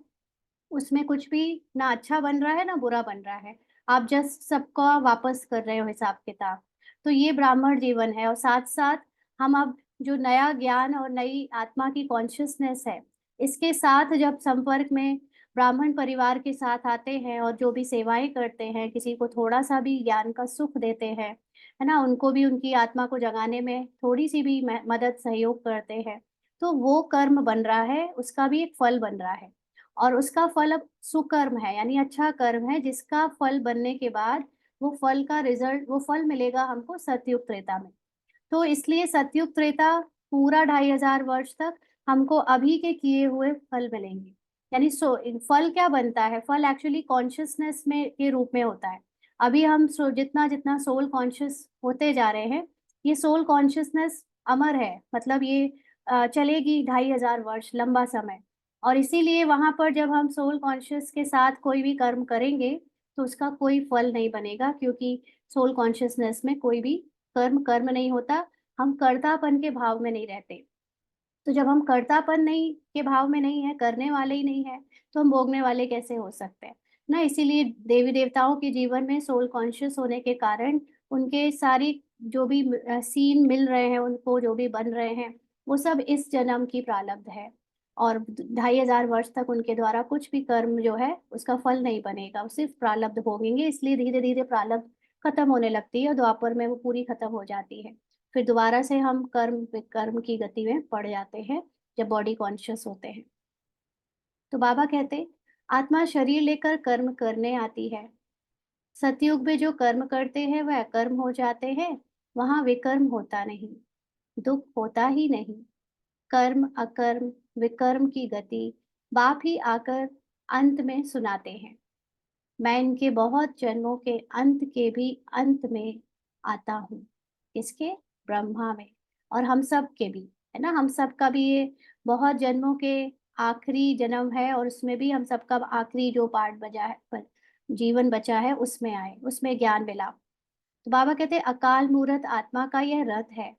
उसमें कुछ भी ना अच्छा बन रहा है, ना बुरा बन रहा है। आप जस्ट सबका वापस कर रहे हो हिसाब-किताब। तो ये ब्राह्मण जीवन है और साथ-साथ हम अब जो नया ज्ञान और नई आत्मा की कॉन्शियसनेस है, इसके साथ जब संपर्क में ब्राह्मण परिवार के साथ आते हैं और जो भी सेवाएं करते हैं, किसी को थोड़ा सा भी ज्ञान का सुख देते हैं, है ना, उनको भी उनकी आत्मा को जगाने में थोड़ी सी भी मदद सहयोग करते हैं, तो वो कर्म बन रहा है, उसका भी एक फल बन रहा है। और उसका फल अब सुकर्म है, यानी अच्छा कर्म है, जिसका फल बनने के बाद वो फल का रिजल्ट, वो फल मिलेगा हमको सतयुग त्रेता में। तो इसलिए सतयुग त्रेता पूरा 2500 वर्ष तक हमको अभी के किए हुए फल मिलेंगे। यानी फल क्या बनता है, फल एक्चुअली कॉन्शियसनेस में के रूप में होता है। अभी हम जितना जितना सोल कॉन्शियस होते जा रहे हैं, ये सोल कॉन्शियसनेस अमर है, मतलब ये चलेगी 2500 वर्ष, लंबा समय। और इसीलिए वहां पर जब हम सोल कॉन्शियस के साथ कोई भी कर्म करेंगे, तो उसका कोई फल नहीं बनेगा, क्योंकि सोल कॉन्शियसनेस में कोई भी कर्म कर्म नहीं होता, हम कर्तापन के भाव में नहीं रहते। तो जब हम कर्तापन नहीं के भाव में नहीं है, करने वाले ही नहीं है, तो हम भोगने वाले कैसे हो सकते हैं ना। इसीलिए देवी देवताओं के जीवन में सोल कॉन्शियस होने के कारण उनके सारी जो भी सीन मिल रहे हैं, उनको जो भी बन रहे हैं, वो सब इस जन्म की प्रारब्ध है। और 2500 वर्ष तक उनके द्वारा कुछ भी कर्म जो है उसका फल नहीं बनेगा, वो सिर्फ प्रारब्ध भोगेंगे। इसलिए धीरे धीरे प्रारब्ध खत्म होने लगती है, द्वापर में वो पूरी खत्म हो जाती है। फिर दोबारा से हम कर्म विकर्म की गति में पड़ जाते हैं, जब बॉडी कॉन्शियस होते हैं। तो बाबा कहते, आत्मा शरीर लेकर कर्म करने आती है। सतयुग में जो कर्म करते हैं वह अकर्म हो जाते हैं, वहां विकर्म होता नहीं, दुख होता ही नहीं। कर्म अकर्म विकर्म की गति बाप ही आकर अंत में सुनाते हैं। मैं इनके बहुत जन्मों के अंत के भी अंत में आता हूँ। किसके? ब्रह्मा में। और हम सब के भी, है ना, हम सब का भी ये बहुत जन्मों के आखिरी जन्म है, और उसमें भी हम सबका आखिरी जो पार्ट बचा है, पर जीवन बचा है, उसमें आए, उसमें ज्ञान मिला। तो बाबा कहते हैं, अकाल मूर्त आत्मा का यह रथ है।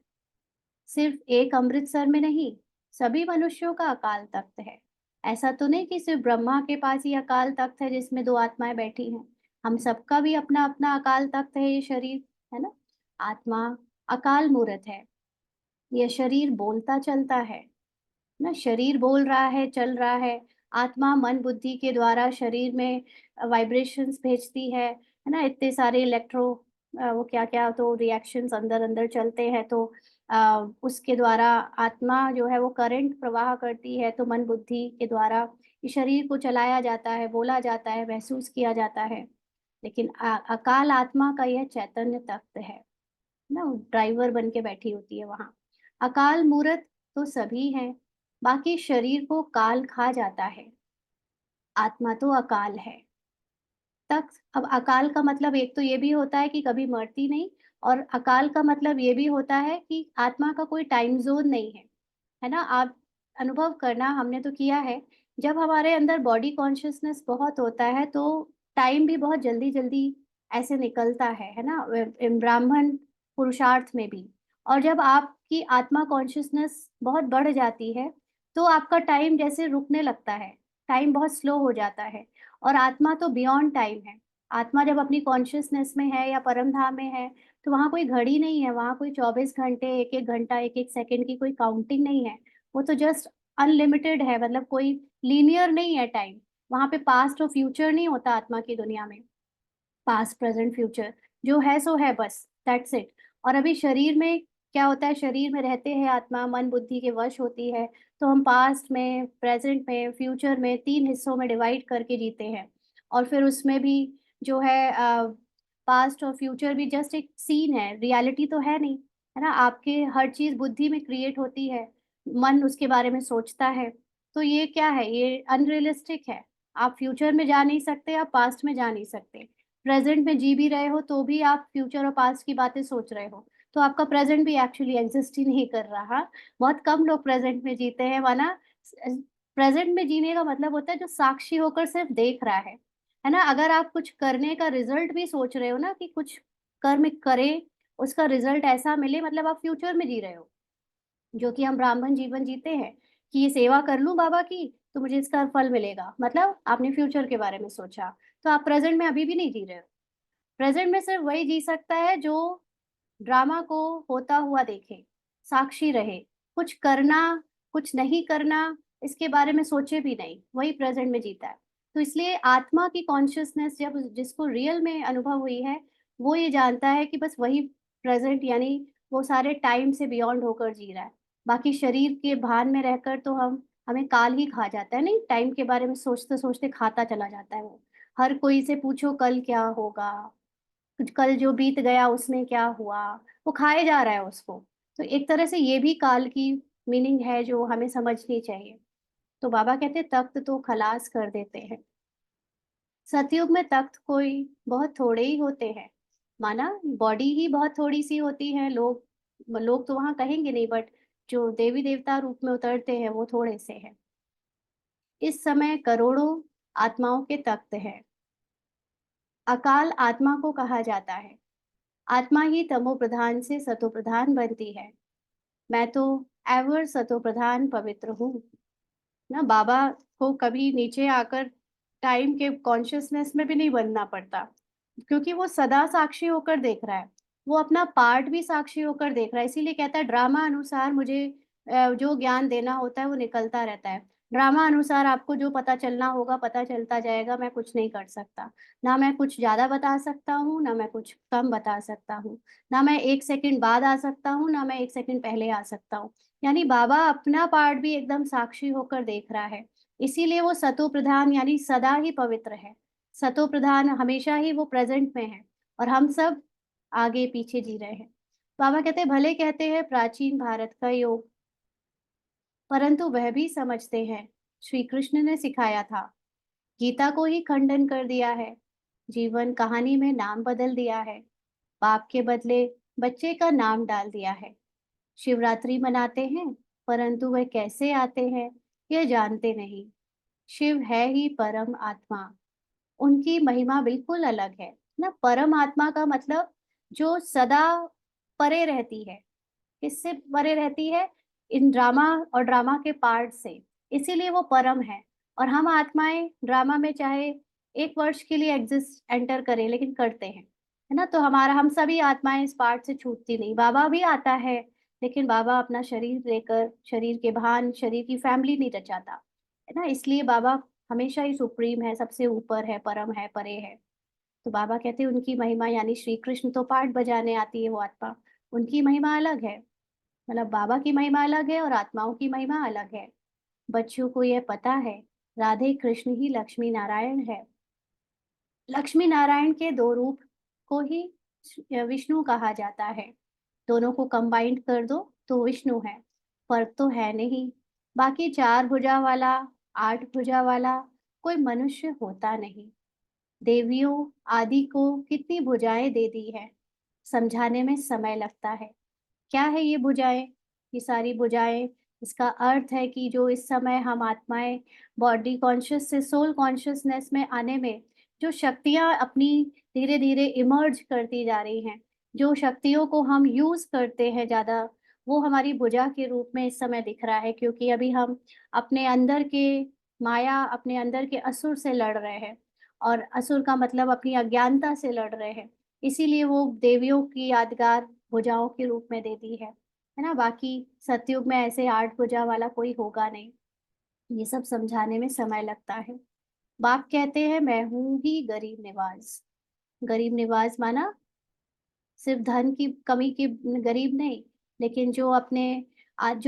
सिर्फ एक अमृतसर में नहीं, सभी मनुष्यों का अकाल तख्त है। ऐसा तो नहीं कि सिर्फ ब्रह्मा के पास ही अकाल तख्त है जिसमें दो आत्माएं बैठी हैं। हम सबका भी अपना अपना अकाल तख्त है, ये शरीर, है ना। आत्मा अकाल मूर्त है, यह शरीर बोलता चलता है ना, शरीर बोल रहा है, चल रहा है। आत्मा मन बुद्धि के द्वारा शरीर में वाइब्रेशंस भेजती है ना, इतने सारे इलेक्ट्रो वो क्या क्या तो रिएक्शंस अंदर अंदर चलते हैं, तो उसके द्वारा आत्मा जो है वो करंट प्रवाह करती है, तो मन बुद्धि के द्वारा इस शरीर को चलाया जाता है, बोला जाता है, महसूस किया जाता है। लेकिन अकाल आत्मा का यह चैतन्य तत्व है ना, ड्राइवर बन के बैठी होती है वहां। अकाल मूर्त तो सभी हैं, बाकी शरीर को काल खा जाता है, आत्मा तो अकाल है। तक अब अकाल का मतलब एक तो ये भी होता है कि कभी मरती नहीं, और अकाल का मतलब ये भी होता है कि आत्मा का कोई टाइम जोन नहीं है ना। आप अनुभव करना, हमने तो किया है, जब हमारे अंदर बॉडी कॉन्शियसनेस बहुत होता है, तो टाइम भी बहुत जल्दी जल्दी ऐसे निकलता है ना, ब्राह्मण पुरुषार्थ में भी। और जब आपकी आत्मा कॉन्शियसनेस बहुत बढ़ जाती है, तो आपका टाइम जैसे रुकने लगता है, टाइम बहुत स्लो हो जाता है। और आत्मा तो बियॉन्ड टाइम है। आत्मा जब अपनी कॉन्शियसनेस में है या परम धाम में है, तो वहाँ कोई घड़ी नहीं है, वहाँ कोई 24 घंटे, एक एक घंटा, एक एक सेकंड की कोई काउंटिंग नहीं है। वो तो जस्ट अनलिमिटेड है, मतलब कोई लीनियर नहीं है टाइम। वहाँ पे पास्ट और फ्यूचर नहीं होता आत्मा की दुनिया में। पास्ट प्रेजेंट फ्यूचर जो है सो है, बस दैट्स इट। और अभी शरीर में क्या होता है, शरीर में रहते हैं आत्मा मन बुद्धि के वश होती है, तो हम पास्ट में, प्रेजेंट में, फ्यूचर में, तीन हिस्सों में डिवाइड करके जीते हैं। और फिर उसमें भी जो है पास्ट और फ्यूचर भी जस्ट एक सीन है, रियलिटी तो है नहीं, है ना। आपके हर चीज बुद्धि में क्रिएट होती है, मन उसके बारे में सोचता है। तो ये क्या है, ये अनरियलिस्टिक है। आप फ्यूचर में जा नहीं सकते, आप पास्ट में जा नहीं सकते। प्रेजेंट में जी भी रहे हो तो भी आप फ्यूचर और पास्ट की बातें सोच रहे हो, तो आपका प्रेजेंट भी एक्चुअली एग्जिस्ट ही नहीं कर रहा। बहुत कम लोग प्रेजेंट में जीते हैं, वरना प्रेजेंट में जीने का मतलब होता है जो साक्षी होकर सिर्फ देख रहा है ना। अगर आप कुछ करने का रिजल्ट भी सोच रहे हो ना, कि कुछ कर्म करे, उसका रिजल्ट ऐसा मिले, मतलब आप फ्यूचर में जी रहे हो। जो कि हम ब्राह्मण जीवन जीते हैं, कि ये सेवा कर लूं बाबा की तो मुझे इसका फल मिलेगा, मतलब आपने फ्यूचर के बारे में सोचा। तो आप प्रेजेंट में अभी भी नहीं जी रहे हो। प्रेजेंट में सिर्फ वही जी सकता है जो ड्रामा को होता हुआ देखे, साक्षी रहे, कुछ करना, कुछ नहीं करना, इसके बारे में सोचे भी नहीं, वही प्रेजेंट में जीता है। तो इसलिए आत्मा की कॉन्शियसनेस जब जिसको रियल में अनुभव हुई है, वो ये जानता है कि बस वही प्रेजेंट, यानी वो सारे टाइम से बियॉन्ड होकर जी रहा है। बाकी शरीर के भान में रहकर तो हमें काल ही खा जाता है, नहीं, टाइम के बारे में सोचते-सोचते खाता चला जाता है वो। हर कोई से पूछो कल क्या होगा? कुछ कल जो बीत गया उसमें क्या हुआ? वो खाए जा रहा है उसको। तो एक तरह से ये भी काल की मीनिंग है जो हमें समझनी चाहिए। तो बाबा कहते हैं तख्त तो खलास कर देते हैं। सतयुग में तख्त कोई बहुत थोड़े ही होते हैं। माना बॉडी ही बहुत थोड़ी-सी होती है, लोग तो वहाँ कहेंगे नहीं, बट जो देवी-देवता रूप में उतरते हैं वो थोड़े से हैं। इस समय करोड़ों आत्माओं के तख्त हैं। अकाल आत्मा को कहा जाता है। आत्मा ही तमो प्रधान से सतो प्रधान बनती है। मैं तो एवर सतो प्रधान पवित्र हूँ। ना बाबा को कभी नीचे आकर टाइम के कॉन्शियसनेस में भी नहीं बनना पड़ता, क्योंकि वो सदा साक्षी होकर देख रहा है। वो अपना पार्ट भी साक्षी होकर देख रहा है, इसीलिए कहता है ड्रामा अनुसार मुझे जो ज्ञान देना होता है वो निकलता रहता है। ड्रामा अनुसार आपको जो पता चलना होगा पता चलता जाएगा, मैं कुछ नहीं कर सकता। ना मैं कुछ ज़्यादा बता सकता हूँ, ना मैं कुछ कम बता सकता हूँ। ना मैं 1 सेकंड बाद आ सकता हूँ, ना मैं 1 सेकंड पहले आ सकता हूँ। यानी बाबा अपना पार्ट भी एकदम साक्षी होकर देख रहा है। इसीलिए वो सतो प्रधान यानी सदा ही पवित्र है। सतो प्रधान हमेशा ही वो प्रेज़ेंट में है और हम सब आगे-पीछे जी रहे हैं। बाबा कहते हैं भले कहते हैं प्राचीन भारत का योग, परंतु वह भी समझते हैं श्री कृष्ण ने सिखाया था। गीता को ही खंडन कर दिया है। जीवन कहानी में नाम बदल दिया है। बाप के बदले बच्चे का नाम डाल दिया है। शिवरात्रि मनाते हैं, परंतु वह कैसे आते हैं, यह जानते नहीं। शिव है ही परम आत्मा, उनकी महिमा बिल्कुल अलग है। ना परम आत्मा का मतलब जो सदा परे रहती है। किससे परे रहती है? इन ड्रामा और ड्रामा के पार्ट से। इसीलिए वो परम है। और हम आत्माएँ ड्रामा में चाहे 1 वर्ष के लिए एंटर करें, लेकिन करते हैं। है ना? तो हम सभी आत्माएँ इस पार्ट से छूटती नहीं। बाबा भी आता है, लेकिन बाबा अपना शरीर लेकर, शरीर के भान, शरीर की फैमिली नहीं रचाता। है ना? इसलिए बाबा हमेशा ही सुप्रीम है, सबसे ऊपर है, परम है, परे है। तो बाबा कहते हैं उनकी महिमा, यानी श्री कृष्ण तो पार्ट बजाने आती है वो आत्मा, उनकी महिमा अलग है। मतलब बाबा की महिमा अलग है और आत्माओं की महिमा अलग है। बच्चों को यह पता है, राधे कृष्ण ही लक्ष्मी नारायण है। लक्ष्मी नारायण के 2 रूप को ही विष्णु कहा जाता है। दोनों को कंबाइंड कर दो तो विष्णु है। फ़र्क तो है नहीं। बाकी 4 भुजा वाला, 8 भुजा वाला कोई मनुष्य होता नहीं। देवियों आदि को कितनी भुजाएँ दे दी हैं, समझाने में समय लगता है। क्या है ये भुजाएँ? ये सारी भुजाएँ, इसका अर्थ है कि जो इस समय हम आत्माएँ बॉडी कॉन्शियस से सोल कॉन्शियसनेस में आने में जो शक्तियाँ अपनी धीरे-धीरे इमर्ज करती जा रही हैं, जो शक्तियों को हम यूज़ करते हैं ज़्यादा, वो हमारी भुजा के रूप में इस समय दिख रहा है, क्योंकि अभी हम अपने अंदर के माया, अपने अंदर के असुर से लड़ रहे हैं और असुर का मतलब अपनी अज्ञानता से लड़ रहे हैं। इसीलिए वो देवियों की यादगार भुजाओं के रूप में देती है ना? बाकी सतयुग में ऐसे 8 भुजा वाला कोई होगा नहीं। ये सब समझाने में समय लगता है। बाप कहते हैं मैं हूँ ही गरीब निवाज़। गरीब निवाज़ माना सिर्फ धन की कमी की गरीब नहीं, लेकिन जो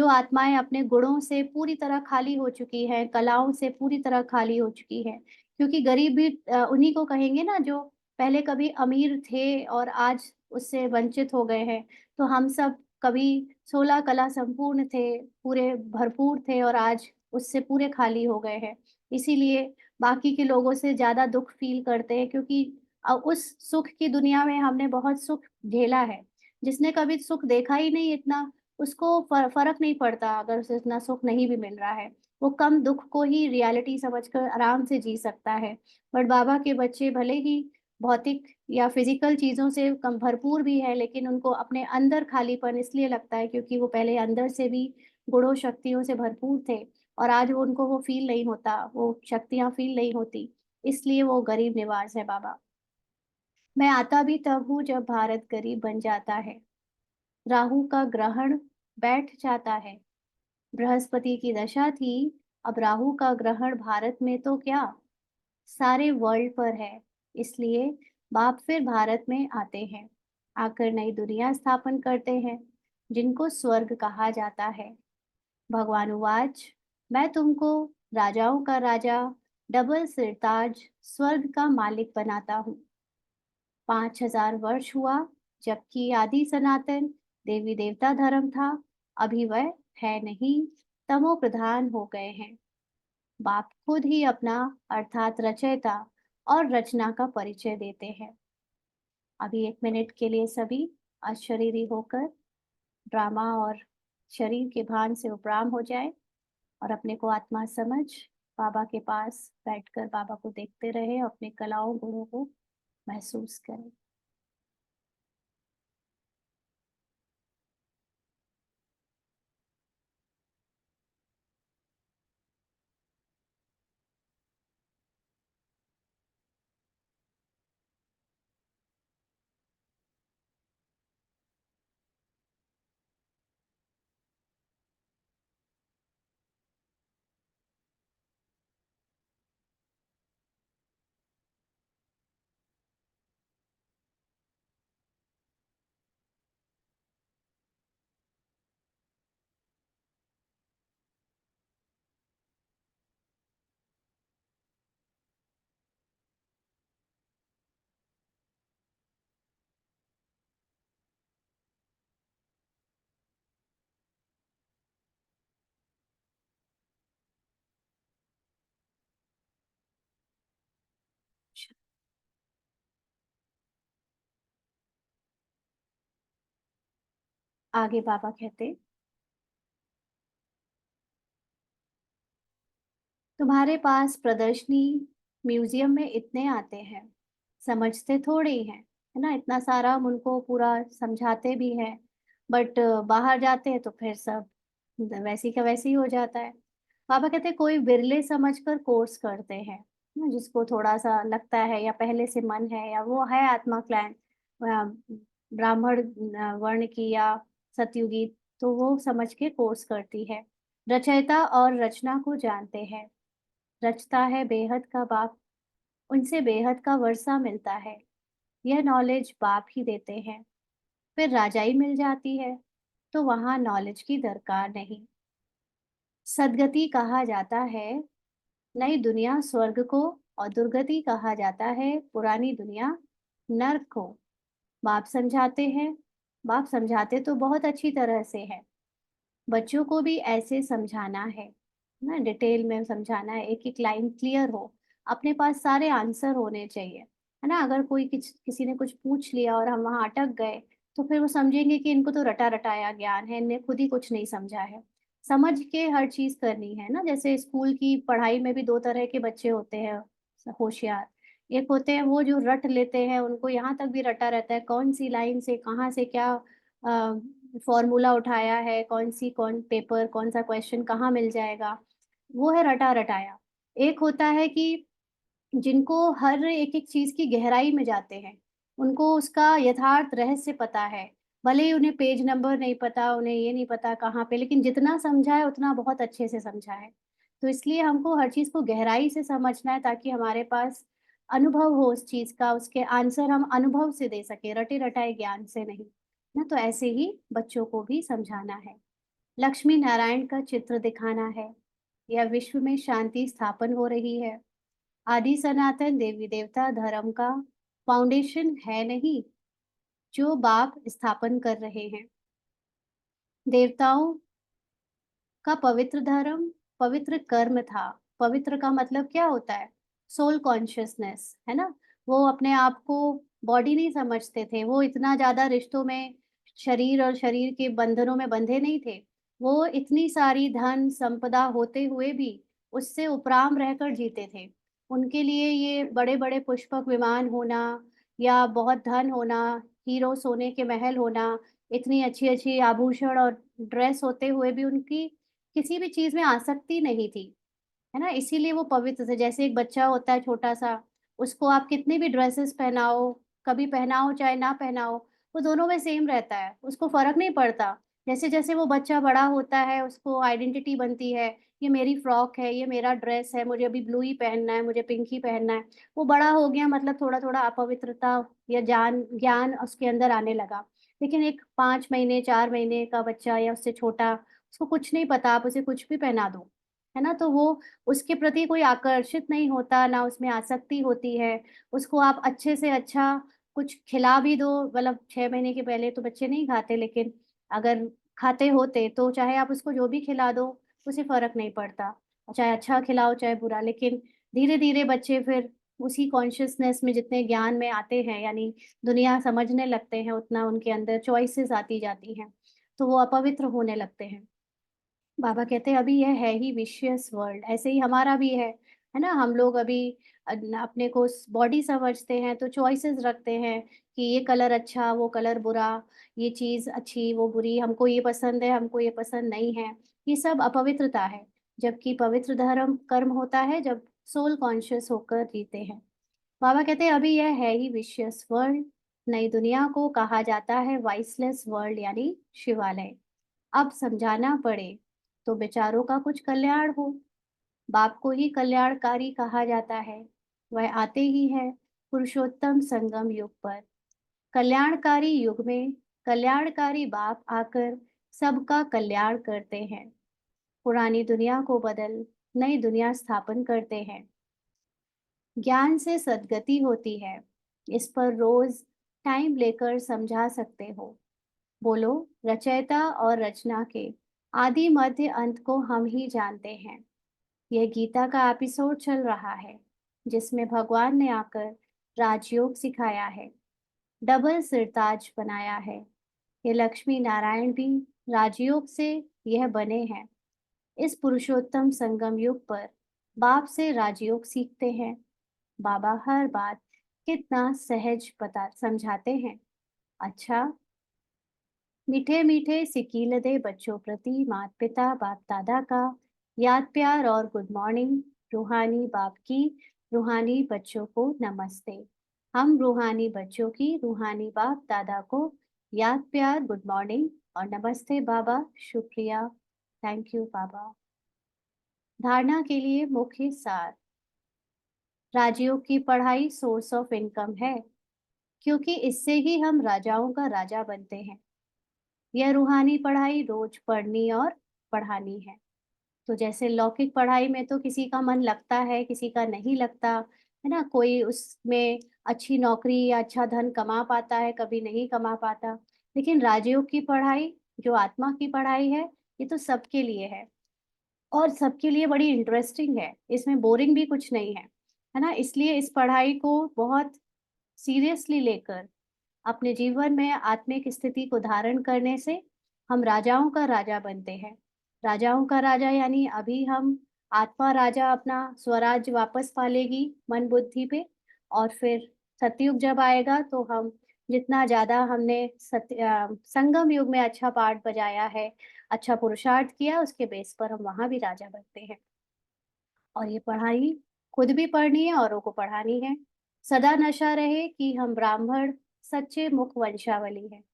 आत्माएँ अपने गुणों से पूरी तरह खाली हो चुकी हैं, कलाओं से पूरी तरह खाली हो चुकी हैं। क्योंकि गरीब भी उन्हीं को कहेंगे ना जो पहले कभी अमीर थे और आज उससे वंचित हो गए हैं। तो हम सब कभी 16 कला संपूर्ण थे, पूरे भरपूर थे और आज उससे पूरे खाली हो गए हैं। इसीलिए बाकी के लोगों से ज़्यादा दुःख फ़ील करते हैं, क्योंकि उस सुख की दुनिया में हमने बहुत सुख झेला है। जिसने कभी सुख देखा ही नहीं इतना, उसको फ़र्क नहीं पड़ता अगर उसे इतना सुख नहीं भी मिल रहा है। वो कम दुःख को ही रियलिटी समझकर आराम से जी सकता है। बट बाबा के बच्चे भले ही भौतिक या फ़िज़िकल चीज़ों से कम भरपूर भी हैं, लेकिन उनको अपने अंदर खालीपन इसलिए लगता है क्योंकि वो पहले अंदर से भी गुणों शक्तियों से भरपूर थे और आज उनको वो फ़ील नहीं होता, वो शक्तियाँ फ़ील नहीं होती। इसलिए वो गरीब निवाज़ है बाबा। मैं आता भी तब हूँ जब भारत गरीब बन जाता है। राहु का ग्रहण बैठ जाता है। बृहस्पति की दशा थी। अब राहु का ग्रहण भारत में तो क्या, सारे वर्ल्ड पर है। इसलिए बाप फिर भारत में आते हैं, आकर नई दुनिया स्थापन करते हैं, जिनको स्वर्ग कहा जाता है। भगवान उवाच, मैं तुमको राजाओं का राजा, डबल सिरताज, स्वर्ग का मालिक बनाता हूँ। 5,000 वर्ष हुआ जबकि आदि सनातन देवी देवता धर्म था, अभी वह है नहीं, तमो प्रधान हो गए हैं। बाप खुद ही अपना अर्थात रचयिता और रचना का परिचय देते हैं। अभी 1 मिनट के लिए सभी अशरीरी होकर ड्रामा और शरीर के भान से उपराम हो जाए और अपने को आत्मा समझ बाबा के पास बैठकर बाबा को देखते रहे, अपने कलाओं गुणों को महसूस करें। आगे बाबा कहते, तुम्हारे पास प्रदर्शनी म्यूजियम में इतने आते हैं, समझते थोड़े ही हैं, है ना। इतना सारा हम उनको पूरा समझाते भी हैं, बट बाहर जाते हैं तो फिर सब वैसी का वैसे ही हो जाता है। पापा कहते हैं, कोई विरले समझकर कोर्स करते हैं ना, जिसको थोड़ा सा लगता है या पहले से मन है या वो है आत्मा क्लाइंट ब्राह्मण वर्ण की या सतयुगी, तो वो समझ के कोर्स करती है। रचयिता और रचना को जानते हैं, रचता है बेहद का बाप, उनसे बेहद का वर्षा मिलता है। यह नॉलेज बाप ही देते हैं। फिर राजाई मिल जाती है, तो वहां नॉलेज की दरकार नहीं। सदगति कहा जाता है नई दुनिया स्वर्ग को, और दुर्गति कहा जाता है पुरानी दुनिया नर्क को। बाप समझाते हैं, बाप समझाते तो बहुत अच्छी तरह से है। बच्चों को भी ऐसे समझाना है ना, डिटेल में समझाना है, एक एक लाइन क्लियर हो, अपने पास सारे आंसर होने चाहिए, है ना। अगर कोई किसी ने कुछ पूछ लिया और हम वहाँ अटक गए, तो फिर वो समझेंगे कि इनको तो रटा रटाया ज्ञान है, इनने खुद ही कुछ नहीं समझा है। समझ के हर चीज करनी है ना। जैसे स्कूल की पढ़ाई में भी दो तरह के बच्चे होते हैं होशियार। एक होते हैं वो जो रट लेते हैं, उनको यहाँ तक भी रटा रहता है, कौन सी लाइन से कहाँ से क्या फॉर्मूला उठाया है, कौन पेपर कौन सा क्वेश्चन कहाँ मिल जाएगा, वो है रटा रटाया। एक होता है कि जिनको हर एक एक चीज की गहराई में जाते हैं, उनको उसका यथार्थ रहस्य पता है। भले ही उन्हें पेज नंबर नहीं पता, उन्हें ये नहीं पता कहाँ पे, लेकिन जितना समझा है उतना बहुत अच्छे से समझा है। तो इसलिए हमको हर चीज को गहराई से समझना है, ताकि हमारे पास अनुभव हो उस चीज का, उसके आंसर हम अनुभव से दे सके, रटे रटाए ज्ञान से नहीं ना। तो ऐसे ही बच्चों को भी समझाना है। लक्ष्मी नारायण का चित्र दिखाना है, या विश्व में शांति स्थापन हो रही है। आदि सनातन देवी देवता धर्म का फाउंडेशन है नहीं, जो बाप स्थापन कर रहे हैं। देवताओं का पवित्र धर्म पवित्र कर्म था। पवित्र का मतलब क्या होता है, सोल कॉन्शियसनेस, है ना। वो अपने आप को बॉडी नहीं समझते थे, वो इतना ज्यादा रिश्तों में शरीर और शरीर के बंधनों में बंधे नहीं थे। वो इतनी सारी धन संपदा होते हुए भी उससे उपराम रहकर जीते थे। उनके लिए ये बड़े बड़े पुष्पक विमान होना या बहुत धन होना, हीरो सोने के महल होना, इतनी अच्छी अच्छी आभूषण और ड्रेस होते हुए भी उनकी किसी भी चीज़ में आसक्ति नहीं थी, है ना? इसीलिए वो पवित्र थे। जैसे एक बच्चा होता है छोटा-सा, उसको आप कितनी भी ड्रेसेस पहनाओ, कभी पहनाओ चाहे ना पहनाओ, वो दोनों में सेम रहता है, उसको फ़र्क नहीं पड़ता जैसे जैसे वो बच्चा बड़ा होता है, उसको आइडेंटिटी बनती है, ये मेरी फ्रॉक है, ये मेरा ड्रेस है, मुझे अभी ब्लू ही पहनना है, मुझे पिंक ही पहनना है। वो बड़ा हो गया मतलब थोड़ा-थोड़ा अपवित्रता या ज्ञान उसके अंदर आने लगा। लेकिन एक 5 महीने, 4 महीने का बच्चा या उससे छोटा, उसको कुछ नहीं पता, आप उसे कुछ भी पहना दो, है ना? तो वो उसके प्रति कोई आकर्षित नहीं होता, ना उसमें आसक्ति होती है। उसको आप अच्छे से अच्छा कुछ खिला भी दो, मतलब 6 महीने के पहले तो बच्चे नहीं खाते, लेकिन अगर खाते होते तो चाहे आप उसको जो भी खिला दो, उसे फ़र्क नहीं पड़ता। चाहे अच्छा खिलाओ, चाहे बुरा। लेकिन धीरे-धीरे बच्चे फिर उसी कॉन्शसनेस में जितने ज्ञान में आते हैं, यानी दुनिया समझने लगते हैं, उतना उनके अंदर चॉइसेस आती जाती हैं, तो वो अपवित्र होने लगते हैं। बाबा कहते हैं अभी यह है ही विशियस वर्ल्ड, ऐसे ही हमारा भी है ना? हम लोग अभी अपने को बॉडी समझते हैं तो चॉइसेस रखते हैं कि ये कलर अच्छा, वो कलर बुरा, ये चीज़ अच्छी, वो बुरी, हमको ये पसंद है, हमको ये पसंद नहीं है। ये सब अपवित्रता है, जबकि पवित्र धर्म कर्म होता है जब सोल कॉन्शियस होकर जीते हैं। बाबा कहते हैं अभी यह है ही विशियस वर्ल्ड, नई दुनिया को कहा जाता है वाइसलेस वर्ल्ड यानी शिवालय। अब समझाना पड़े तो बेचारों का कुछ कल्याण हो। बाप को ही कल्याणकारी कहा जाता है। वह आते ही है पुरुषोत्तम संगम युग पर। कल्याणकारी युग में कल्याणकारी बाप आकर सबका कल्याण करते हैं। पुरानी दुनिया को बदल नई दुनिया स्थापन करते हैं। ज्ञान से सद्गति होती है। इस पर रोज टाइम लेकर समझा सकते हो। बोलो, रचयिता और रचना के आदि मध्य अंत को हम ही जानते हैं। यह गीता का एपिसोड चल रहा है, जिसमें भगवान ने आकर राजयोग सिखाया है, डबल सिरताज बनाया है। ये लक्ष्मी नारायण भी राजयोग से यह बने हैं। इस पुरुषोत्तम संगम युग पर बाप से राजयोग सीखते हैं। बाबा हर बात कितना सहज बता समझाते हैं। अच्छा, मीठे मीठे सिकील दे बच्चों प्रति माता पिता बाप दादा का याद प्यार और गुड मॉर्निंग। रूहानी बाप की रूहानी बच्चों को नमस्ते। हम रूहानी बच्चों की रूहानी बाप दादा को याद प्यार गुड मॉर्निंग और नमस्ते बाबा। शुक्रिया, थैंक यू बाबा। धारणा के लिए मुख्य सार। राजयोग की पढ़ाई सोर्स ऑफ इनकम है, क्योंकि इससे ही हम राजाओं का राजा बनते हैं। यह रूहानी पढ़ाई रोज पढ़नी और पढ़ानी है। तो जैसे लौकिक पढ़ाई में तो किसी का मन लगता है, किसी का नहीं लगता, है ना? कोई उसमें अच्छी नौकरी या अच्छा धन कमा पाता है, कभी नहीं कमा पाता। लेकिन राजयोग की पढ़ाई, जो आत्मा की पढ़ाई ये तो सबके लिए है और सबके लिए बड़ी इंटरेस्टिंग है। इसमें बोरिंग भी कुछ नहीं है ना? इसलिए इस पढ़ाई को बहुत सीरियसली लेकर अपने जीवन में आत्मिक स्थिति को धारण करने से हम राजाओं का राजा बनते हैं। राजाओं का राजा यानी अभी हम आत्मा राजा अपना स्वराज्य वापस पालेगी मन बुद्धि पे, और फिर सतयुग जब आएगा तो हम जितना ज़्यादा हमने संगम युग में अच्छा पार्ट बजाया है, अच्छा पुरुषार्थ किया, उसके बेस पर हम वहाँ भी राजा बनते हैं। और ये पढ़ाई खुद भी पढ़नी है, औरों को पढ़ानी है। सदा नशा रहे कि हम ब्राह्मण सच्चे मुख वंशावली हैं।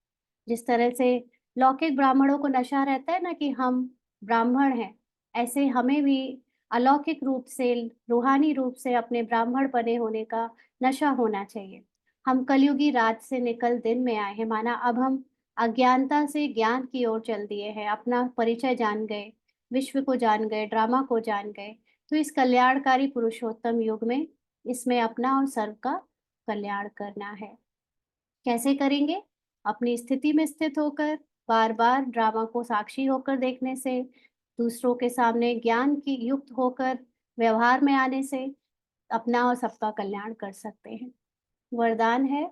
जिस तरह से लौकिक ब्राह्मणों को नशा रहता है ना कि हम ब्राह्मण हैं, ऐसे हमें भी अलौकिक रूप से, रूहानी रूप से अपने ब्राह्मण बने होने का नशा होना चाहिए। हम कलयुगी रात से निकल दिन में आए हैं, माना अब हम अज्ञानता से ज्ञान की ओर चल दिए हैं, अपना परिचय जान गए, विश्व को जान गए, ड्रामा को जान गए। तो इस कल्याणकारी पुरुषोत्तम युग में इसमें अपना और सर्व का कल्याण करना है। कैसे करेंगे? अपनी स्थिति में स्थित होकर, बार-बार ड्रामा को साक्षी होकर देखने से, दूसरों के सामने ज्ञान की युक्त होकर व्यवहार में आने से अपना और सबका कल्याण कर सकते हैं। वरदान है,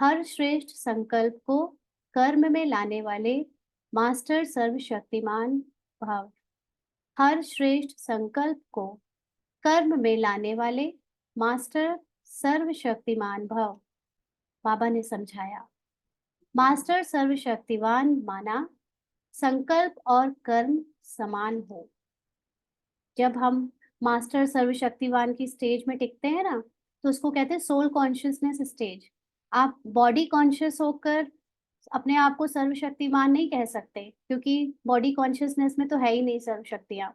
हर श्रेष्ठ संकल्प को कर्म में लाने वाले मास्टर सर्वशक्तिमान भव। हर श्रेष्ठ संकल्प को कर्म में लाने वाले मास्टर सर्वशक्तिमान भव। बाबा ने समझाया, मास्टर सर्वशक्तिवान माना संकल्प और कर्म समान हो। जब हम मास्टर सर्वशक्तिवान की स्टेज में टिकते हैं ना, तो उसको कहते हैं सोल कॉन्शियसनेस स्टेज। आप बॉडी कॉन्शियस होकर अपने आप को सर्वशक्तिमान नहीं कह सकते, क्योंकि बॉडी कॉन्शियसनेस में तो है ही नहीं सर्व शक्तियाँ।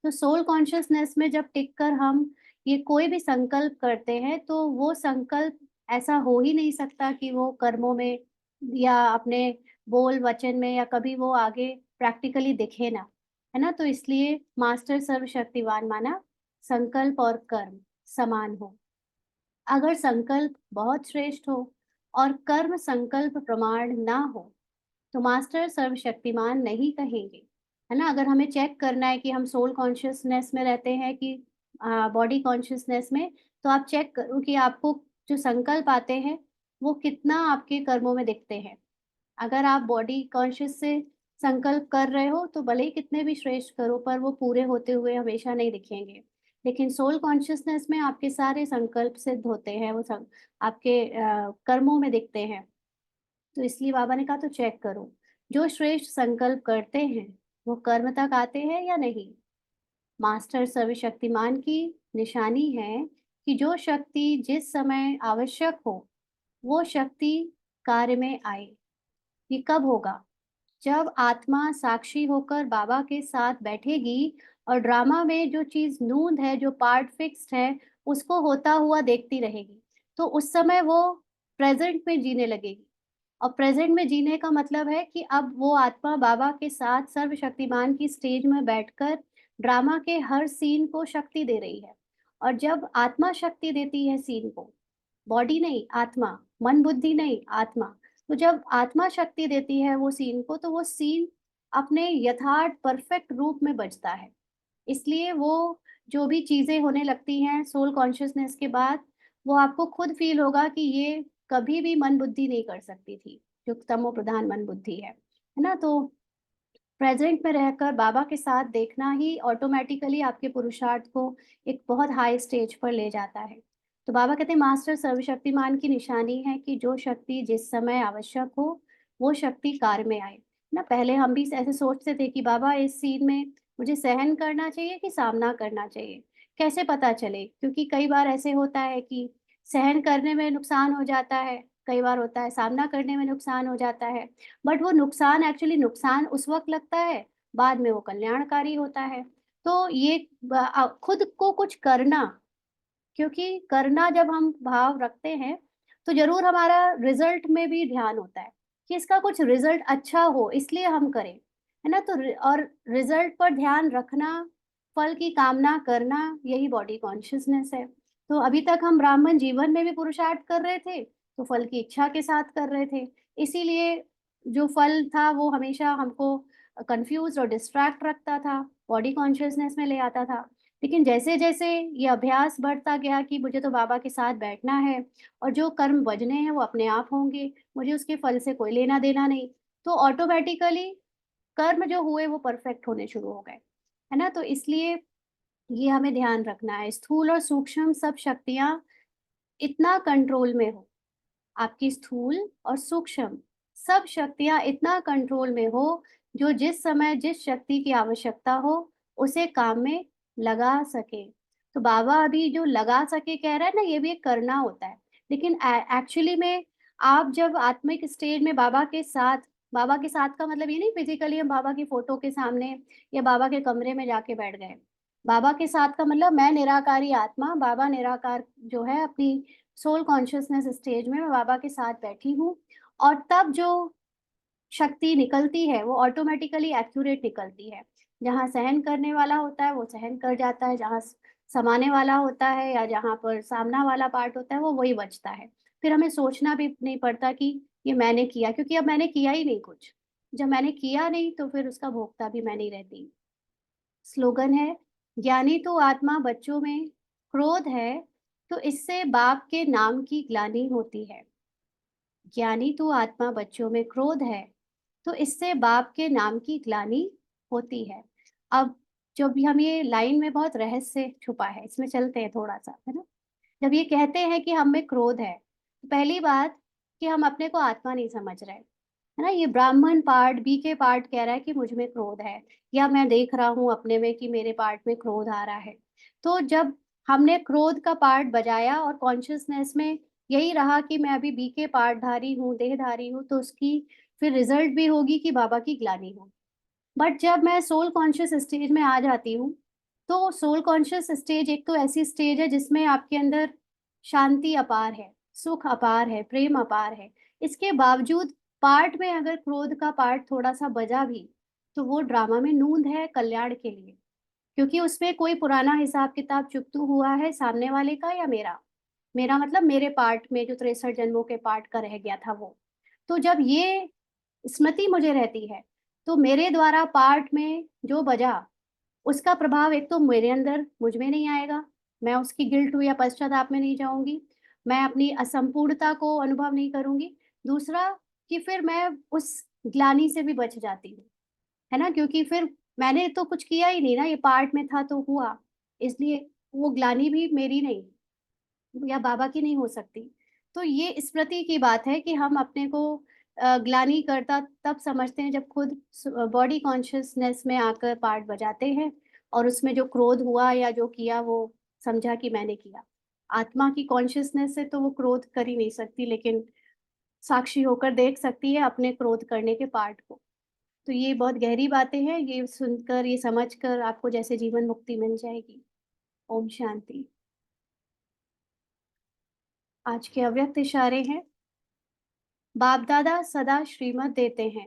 तो सोल कॉन्शियसनेस में जब टिक कर हम ये कोई भी संकल्प करते हैं, तो वो संकल्प ऐसा हो ही नहीं सकता कि वो कर्मों में या अपने बोल वचन में या कभी वो आगे प्रैक्टिकली दिखे ना, है ना? तो इसलिए मास्टर सर्वशक्तिवान माना संकल्प और कर्म समान हो। अगर संकल्प बहुत श्रेष्ठ हो और कर्म संकल्प प्रमाण ना हो, तो मास्टर सर्वशक्तिमान नहीं कहेंगे, है ना? अगर हमें चेक करना है कि हम सोल कॉन्शियसनेस में रहते हैं कि बॉडी कॉन्शियसनेस में, तो आप चेक करो कि आपको जो संकल्प आते हैं, वो कितना आपके कर्मों में दिखते हैं। अगर आप बॉडी कॉन्शियस से संकल्प कर रहे हो, तो भले ही कितने भी श्रेष्ठ करो, पर वो पूरे होते हुए हमेशा नहीं दिखेंगे। लेकिन सोल कॉन्शियसनेस में आपके सारे संकल्प सिद्ध होते हैं, वो आपके कर्मों में दिखते हैं। तो इसलिए बाबा ने कहा तो चेक करो, जो श्रेष्ठ संकल्प करते हैं, वो कर्म तक आते हैं या नहीं? मास्टर सर्वशक्तिमान की निशानी है कि जो शक्ति जिस समय आवश्यक हो, वो शक्ति कार्य में आए। ये कब होगा? जब आत्मा साक्षी होकर बाबा के साथ बैठेगी और ड्रामा में जो चीज़ नूंद है, जो पार्ट फिक्स्ड है, उसको होता हुआ देखती रहेगी। तो उस समय वो प्रेज़ेंट में जीने लगेगी। और प्रेज़ेंट में जीने का मतलब है कि अब वो आत्मा बाबा के साथ सर्वशक्तिमान की स्टेज में बैठकर ड्रामा के हर सीन को शक्ति दे रही है। और जब आत्मा शक्ति देती है सीन को, बॉडी नहीं, आत्मा, मन बुद्धि नहीं, आत्मा। तो जब आत्मा शक्ति देती है वो सीन को, तो वो सीन अपने यथार्थ परफेक्ट रूप में बजता है। इसलिए वो जो भी चीज़ें होने लगती हैं सोल कॉन्शियसनेस के बाद, वो आपको खुद फ़ील होगा कि ये कभी भी मन बुद्धि नहीं कर सकती थी, जो तमो प्रधान मन बुद्धि है ना? तो प्रेज़ेंट में रहकर बाबा के साथ देखना ही ऑटोमैटिकली आपके पुरुषार्थ को एक बहुत हाई स्टेज पर ले जाता है। तो बाबा कहते हैं मास्टर सर्वशक्तिमान की निशानी है कि जो शक्ति जिस समय आवश्यक हो, वो शक्ति कार्य में आए। ना पहले हम भी ऐसे सोचते थे कि बाबा इस सीन में मुझे सहन करना चाहिए कि सामना करना चाहिए? कैसे पता चले? क्योंकि कई बार ऐसे होता है कि सहन करने में नुकसान हो जाता है, कई बार होता है सामना करने में नुकसान हो जाता है। बट वो नुकसान एक्चुअली नुकसान उस वक़्त लगता है, बाद में वो कल्याणकारी होता है। तो ये खुद को कुछ करना, क्योंकि करना जब हम भाव रखते हैं, तो ज़रूर हमारा रिज़ल्ट में भी ध्यान होता है, कि इसका कुछ रिज़ल्ट अच्छा हो इसलिए हम करें, है ना? तो और रिज़ल्ट पर ध्यान रखना, फल की कामना करना, यही बॉडी कॉन्शियसनेस है। तो अभी तक हम ब्राह्मण जीवन में भी पुरुषार्थ कर रहे थे, तो फल की इच्छा के साथ कर रहे थे। इसीलिए जो फल था वो हमेशा हमको कन्फ्यूज़्ड और डिस्ट्रैक्ट रखता था, बॉडी कॉन्शियसनेस में ले आता था। लेकिन जैसे-जैसे ये अभ्यास बढ़ता गया कि मुझे तो बाबा के साथ बैठना है और जो कर्म बजने हैं वो अपने आप होंगे, मुझे उसके फल से कोई लेना-देना नहीं। तो ऑटोमैटिकली कर्म जो हुए वो परफेक्ट होने शुरू हो गए, है ना? तो इसलिए ये हमें ध्यान रखना है, स्थूल और सूक्ष्म सब शक्तियाँ इतना कंट्रोल में हो, आपकी स्थूल और सूक्ष्म सब शक्तियाँ इतना कंट्रोल में हो, जो जिस समय जिस शक्ति की आवश्यकता हो, उसे काम में लगा सके। तो बाबा अभी जो लगा सके कह रहा है ना, ये भी एक करना होता है। लेकिन एक्चुअली में आप जब आत्मिक स्टेज में बाबा के साथ का मतलब ये नहीं फिज़िकली हम बाबा की फ़ोटो के सामने या बाबा के कमरे में जाके बैठ गए। बाबा के साथ का मतलब मैं निराकारी आत्मा, बाबा निराकार जो है अपनी सोल कॉन्शियसनेस स्टेज में मैं बाबा के साथ बैठी हूँ और तब जो शक्ति निकलती है वो ऑटोमेटिकली एक्यूरेट निकलती है। जहाँ सहन करने वाला होता है वो सहन कर जाता है, जहाँ समाने वाला होता है या जहाँ पर सामना वाला पार्ट होता है वो वही बचता है। फिर हमें सोचना भी नहीं पड़ता कि ये मैंने किया, क्योंकि अब मैंने किया ही नहीं कुछ। जब मैंने किया नहीं तो फिर उसका भोक्ता भी मैं नहीं रहती। स्लोगन है, ज्ञानी तो आत्मा बच्चों में क्रोध है, तो इससे बाप के नाम की ग्लानि होती है। ज्ञानी तो आत्मा बच्चों में क्रोध है, तो इससे बाप के नाम की ग्लानि होती है। अब जब भी हम ये लाइन में बहुत रहस्य छुपा है, इसमें चलते हैं थोड़ा-सा, है ना? जब ये कहते हैं कि हम में क्रोध है, तो पहली बात कि हम अपने को आत्मा नहीं समझ रहे, है ना? ये ब्राह्मण पार्ट, बीके पार्ट कह रहा है कि मुझ में क्रोध है या मैं देख रहा हूँ अपने में कि मेरे पार्ट में क्रोध आ रहा है। तो जब हमने क्रोध का पार्ट बजाया और कॉन्शियसनेस में यही रहा कि मैं अभी बी के पार्टधारी हूँ, देहधारी हूँ, तो उसकी फिर रिजल्ट भी होगी कि बाबा की ग्लानि होगी। बट जब मैं सोल कॉन्शियस स्टेज में आ जाती हूँ, तो सोल कॉन्शियस स्टेज एक तो ऐसी स्टेज है जिसमें आपके अंदर शांति अपार है, सुख अपार है, प्रेम अपार है। इसके बावजूद पार्ट में अगर क्रोध का पार्ट थोड़ा-सा बजा भी, तो वो ड्रामा में नूंद है कल्याण के लिए। क्योंकि उसमें कोई पुराना हिसाब-किताब चुकता हुआ है सामने वाले का या मेरा। मेरा मतलब मेरे पार्ट में जो 63 जन्मों के पार्ट का रह गया था वो। तो जब ये स्मृति मुझे रहती है, तो मेरे द्वारा पार्ट में जो बजा, उसका प्रभाव एक तो मेरे अंदर मुझ में नहीं आएगा, मैं उसकी गिल्ट या पश्चाताप में नहीं जाऊँगी, मैं अपनी असंपूर्णता को अनुभव नहीं करूँगी। दूसरा कि फिर मैं उस ग्लानि से भी बच जाती हूँ, है ना? क्योंकि फिर मैंने तो कुछ किया ही नहीं ना, ये पार्ट में था तो हुआ, इसलिए वो ग्लानि भी मेरी नहीं या बाबा की नहीं हो सकती। तो ये स्मृति की बात है कि हम अपने को ग्लानि करता तब समझते हैं जब खुद बॉडी कॉन्शियसनेस में आकर पार्ट बजाते हैं और उसमें जो क्रोध हुआ या जो किया वो समझा कि मैंने किया। आत्मा की कॉन्शियसनेस से तो वो क्रोध कर ही नहीं सकती, लेकिन साक्षी होकर देख सकती है अपने क्रोध करने के पार्ट को। तो ये बहुत गहरी बातें हैं, ये सुनकर, ये समझकर आपको जैसे जीवन मुक्ति मिल जाएगी। ओम शांति। आज के अव्यक्त इशारे हैं। बाप दादा सदा श्रीमत देते हैं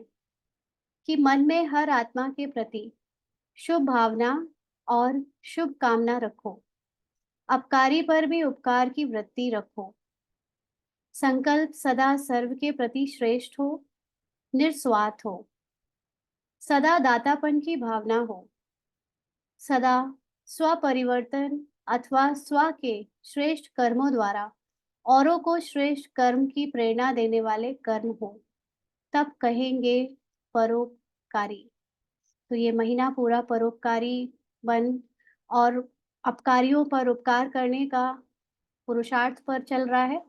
कि मन में हर आत्मा के प्रति शुभ भावना और शुभ कामना रखो। अपकारी पर भी उपकार की वृत्ति रखो। संकल्प सदा सर्व के प्रति श्रेष्ठ हो, निस्वार्थ हो। सदा दातापन की भावना हो। सदा स्वपरिवर्तन अथवा स्व के श्रेष्ठ कर्मों द्वारा औरों को श्रेष्ठ कर्म की प्रेरणा देने वाले कर्म हो, तब कहेंगे परोपकारी। तो ये महीना पूरा परोपकारी बन और अपकारियों पर उपकार करने का पुरुषार्थ पर चल रहा है।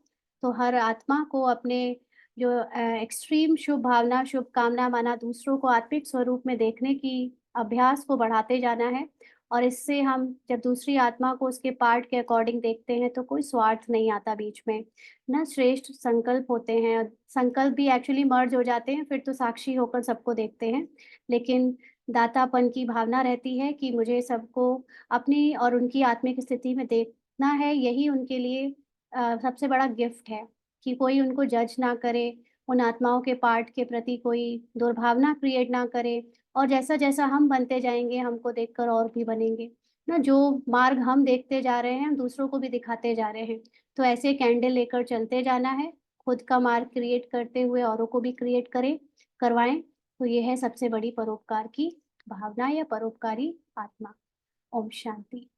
तो हर आत्मा को अपने जो एक्सट्रीम शुभ भावना, शुभकामना माना दूसरों को आत्मिक स्वरूप में देखने की अभ्यास को बढ़ाते जाना है और इससे हम जब दूसरी आत्मा को उसके पार्ट के अकॉर्डिंग देखते हैं तो कोई स्वार्थ नहीं आता बीच में, ना श्रेष्ठ संकल्प होते हैं। संकल्प भी एक्चुअली मर्ज हो जाते हैं, फिर तो साक्षी होकर सबको देखते हैं। लेकिन दातापन की भावना रहती है कि मुझे सबको अपनी और उनकी आत्मिक स्थिति में देखना है, यही उनके लिए सबसे बड़ा गिफ्ट है कि कोई उनको जज ना करे, उन आत्माओं के पार्ट के प्रति कोई दुर्भावना क्रिएट ना करे और जैसा-जैसा हम बनते जाएँगे, हमको देखकर और भी बनेंगे। ना जो मार्ग हम देखते जा रहे हैं, हम दूसरों को भी दिखाते जा रहे हैं। तो ऐसे कैंडल लेकर चलते जाना है, खुद का मार्ग क्रिएट करते हुए औरों को भी क्रिएट करें करवाएँ, तो ये है सबसे बड़ी परोपकार की भावना या परोपकारी आत्मा। ओम शांति।